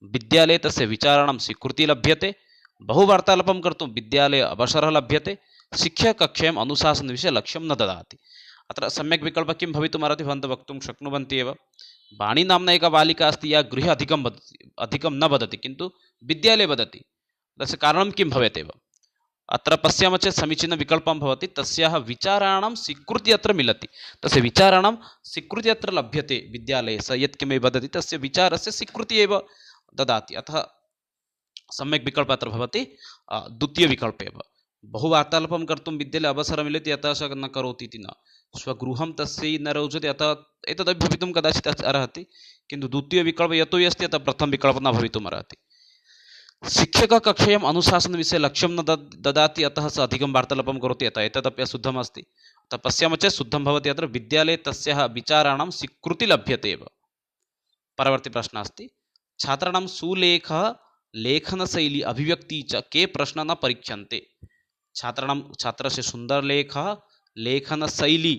A: विद्यालये तस्य विचाराणां स्वीकृतिः लभ्यते, बहुवार्तालापं कर्तुं विद्यालये अवसरः लभ्यते, शिक्षककक्षायाम् अनुशासनविषये लक्ष्यं न ददाति। अत्र सम्यक् विकल्पः किं भवितुमर्हति भवन्तः वक्तुं शक्नुवन्ति एव। वाणी नाम्ना एका बालिका अस्ति, या गृहे अधिकं न वदति किन्तु विद्यालये वदति। तस्य कारणं किं भवेत् एव। अत्र पश्यामः चेत् समीचीनं विकल्पं भवति, तस्याः विचाराणां स्वीकृतिः अत्र मिलति, तस्य विचाराणां स्वीकृतिः अत्र लभ्यते विद्यालये। स यत्किमपि वदति तस्य विचारस्य स्वीकृतिः एव ददाति। अतः सम्यक् विकल्पः अत्र भवति द्वितीयविकल्पः एव। बहुवार्तालापं कर्तुं विद्यालये अवसरः मिलति, अतः सः न करोति इति न, स्वगृहं तस्यै न रोचते, अतः एतदपि भवितुं कदाचित् अर्हति, किन्तु द्वितीयविकल्पः यतोहि अस्ति अतः प्रथमविकल्पः न भवितुम् अर्हति। शिक्षककक्षायाम् अनुशासनविषये लक्ष्यं न ददाति, अतः सः अधिकं वार्तालापं करोति, अतः एतदपि अशुद्धम् अस्ति। अतः पश्यामः चेत् शुद्धं भवति अत्र विद्यालये तस्याः विचाराणां स्वीकृतिः लभ्यते एव। परवर्ती प्रश्नः अस्ति, छात्राणां सुलेखः लेखनशैली अभिव्यक्तिः च के प्रश्नाः न परीक्ष्यन्ते। छात्रस्य सुन्दरलेखः, लेखनशैली,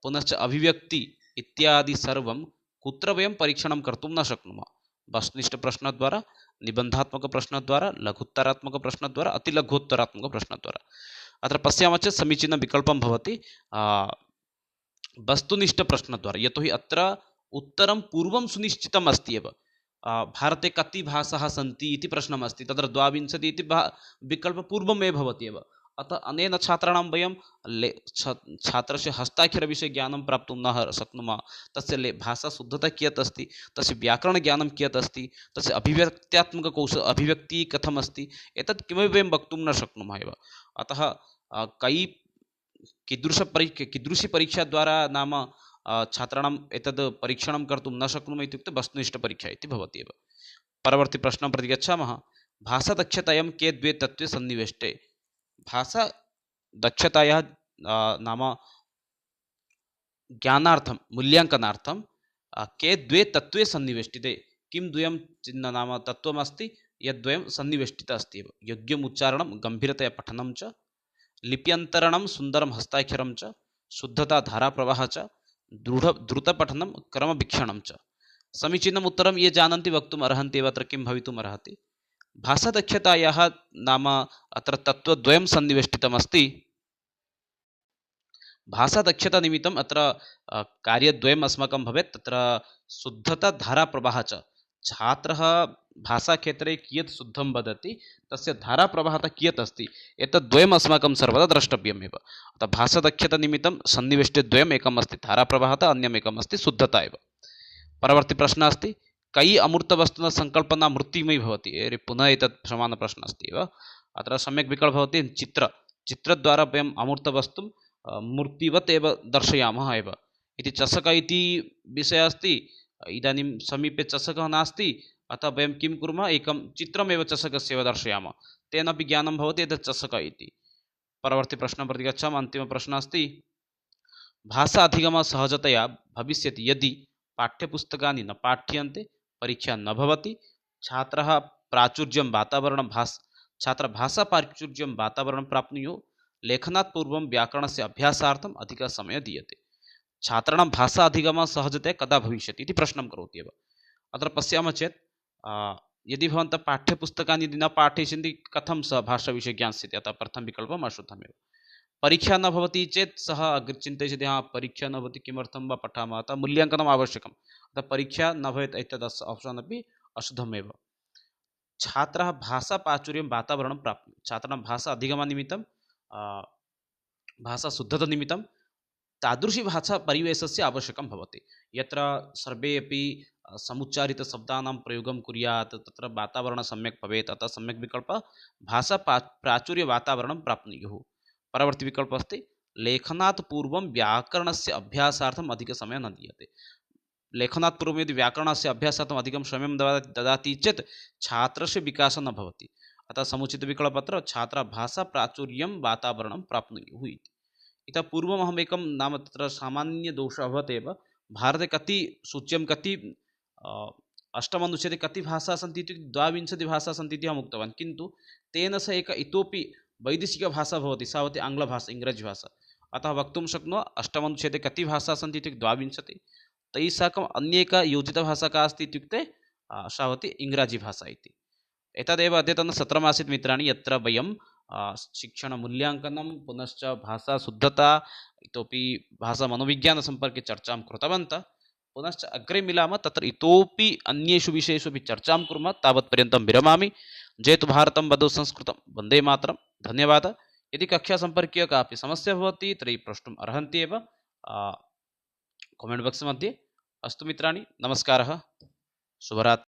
A: पुनश्च अभिव्यक्ति इत्यादि सर्वं कुत्र वयं परीक्षणं कर्तुं न शक्नुमः। वस्तुनिष्ठप्रश्नद्वारा, निबन्धात्मकप्रश्नद्वारा, लघुत्तरात्मकप्रश्नद्वारा, अतिलघुत्तरात्मकप्रश्नद्वारा। अत्र पश्यामः चेत् समीचीनं विकल्पं भवति वस्तुनिष्ठप्रश्नद्वारा, यतोहि अत्र उत्तरं पूर्वं सुनिश्चितम् अस्ति एव। भारते कति भाषाः सन्ति इति प्रश्नमस्ति, तत्र 22 इति विकल्पः पूर्वमेव भवति एव। अतः अनेन छात्राणां वयं छात्रस्य हस्ताक्षरविषये ज्ञानं प्राप्तुं न शक्नुमः, तस्य भाषाशुद्धता कियत् अस्ति, तस्य व्याकरणज्ञानं कियत् अस्ति, तस्य अभिव्यक्तिः कथम् अस्ति, एतत् किमपि वयं वक्तुं न शक्नुमः एव। अतः कीदृशी परीक्षाद्वारा नाम छात्राणाम् एतद् परीक्षणं कर्तुं न शक्नुमः इत्युक्ते वस्तुनिष्ठपरीक्षा इति भवति एव। परवर्ती प्रश्नं प्रति गच्छामः। भाषादक्षतायां के द्वे तत्त्वे सन्निवेष्टे। भाषादक्षतायाः नाम ज्ञानार्थं मूल्याङ्कनार्थं के द्वे तत्त्वे सन्निवेष्टिते। किं द्वयं नाम तत्त्वमस्ति, यद्वयं सन्निवेष्टितः अस्ति एव। योग्यम् उच्चारणं, गम्भीरतया पठनं च, लिप्यन्तरणं, सुन्दरं हस्ताक्षरं च, शुद्धता, धाराप्रवाहः च, द्रुतपठनं, क्रमवीक्षणं च। समीचीनम् उत्तरं ये जानन्ति वक्तुम् अर्हन्ति एव। अत्र किं भवितुम् अर्हति, भाषादक्षतायाः नाम अत्र तत्त्वद्वयं सन्निवेष्टितमस्ति। भाषादक्षतानिमित्तम् अत्र कार्यद्वयम् अस्माकं भवेत्, तत्र शुद्धता, धाराप्रवाहः च। छात्रः भाषाक्षेत्रे कियत् शुद्धं वदति, तस्य धाराप्रवाहता कियत् अस्ति, एतद्वयम् अस्माकं सर्वदा द्रष्टव्यमेव। अतः भाषादक्षतानिमित्तं सन्निवेष्टिद्वयम्, एकम् अस्ति धाराप्रवाहता, अन्यम् एकम् अस्ति शुद्धता एव। परवर्ती प्रश्नः अस्ति, कई अमूर्तवस्तुनः सङ्कल्पना मूर्तिमयी भवति। पुनः एतत् समानप्रश्नः अस्ति एव। अत्र सम्यक् विकल्पः भवति चित्रद्वारा वयम् अमूर्तवस्तुं मूर्तिवत् एव दर्शयामः एव। इति चषकः इति विषयः अस्ति, इदानीं समीपे चषकः नास्ति, अतः वयं किं कुर्मः, एकं चित्रमेव चषकस्य एव दर्शयामः, तेनापि ज्ञानं भवति एतत् चषकः इति। परवर्ती प्रश्नं प्रति गच्छामः। अन्तिमप्रश्नः अस्ति, भाषा अधिगमः सहजतया भविष्यति यदि पाठ्यपुस्तकानि न पाठ्यन्ते, परीक्षा न भवति, छात्रः भाषाप्राचुर्यं वातावरणं प्राप्नुयुः, लेखनात् पूर्वं व्याकरणस्य अभ्यासार्थम् अधिकः समयः दीयते। छात्राणां भाषा अधिगमः सहजतया कदा भविष्यति इति प्रश्नं करोति एव। अत्र पश्यामः चेत् यदि भवन्तः पाठ्यपुस्तकानि यदि न पाठयिष्यन्ति कथं सः भाषाविषये ज्ञास्यति, अतः प्रथमविकल्पम् अशुद्धमेव। परीक्षा न भवति चेत् सः अग्रे चिन्तयति हाँ परीक्षा न भवति किमर्थं वा पठामः, अतः मूल्याङ्कनम् आवश्यकम्, अतः परीक्षा न भवेत् इत्यत् आप्शन् अपि अशुद्धमेव। छात्राः भाषाप्राचुर्यं वातावरणं प्राप्नुयुः, छात्राणां भाषा अधिगमननिमित्तं भाषाशुद्धतानिमित्तं तादृशी भाषा परिवेशस्य आवश्यकं भवति यत्र सर्वे अपि समुच्चारितशब्दानां प्रयोगं कुर्यात्, तत्र वातावरणं सम्यक् भवेत्, अतः सम्यक् विकल्पः भाषा प्राचुर्यवातावरणं प्राप्नुयुः। परवर्ती विकल्पः अस्ति लेखनात् पूर्वं व्याकरणस्य अभ्यासार्थम् अधिकसमयः न दीयते। लेखनात् पूर्वं यदि व्याकरणस्य अभ्यासार्थम् अधिकं समयं ददाति चेत् छात्रस्य विकासः न भवति, अतः समुचितविकल्पः अत्र छात्राः भाषाप्राचुर्यं वातावरणं प्राप्नुयुः इति। इतः पूर्वम् अहम् एकं नाम तत्र सामान्यदोषः अभवत् एव, भारते कति सूच्यं कति अष्टमनुच्छेदे कति भाषाः सन्ति इत्युक्ते 22 भाषाः सन्ति इति अहम् उक्तवान्, किन्तु तेन सह एक इतोपि वैदेशिकभाषा भवति, सा भवति आङ्ग्लभाषा, इङ्ग्रजीभाषा। अतः वक्तुं शक्नुमः अष्टमनुच्छेदे कति भाषाः सन्ति इत्युक्ते 22, तैः साकम् अन्येका योजितभाषा का अस्ति इत्युक्ते सा भवति इङ्ग्राजीभाषा इति। एतदेव अद्यतनसत्रम् आसीत् मित्राणि, यत्र वयं शिक्षणमूल्याङ्कनं पुनश्च भाषाशुद्धता इतोपि भाषामनोविज्ञानसम्पर्के चर्चां कृतवन्तः। पुनश्च अग्रे मिलामः, तत्र इतोपि अन्येषु विषयेषु अपि चर्चां कुर्मः। तावत्पर्यन्तं विरमामि। जयतु भारतं, वदतु संस्कृतं, वन्दे मातरं। धन्यवादः। यदि कक्षासम्पर्कीय कापि समस्या भवति तर्हि प्रष्टुम् अर्हन्ति एव कमेण्ट् बाक्स् मध्ये। अस्तु मित्राणि, नमस्कारः, शुभरात्रिः।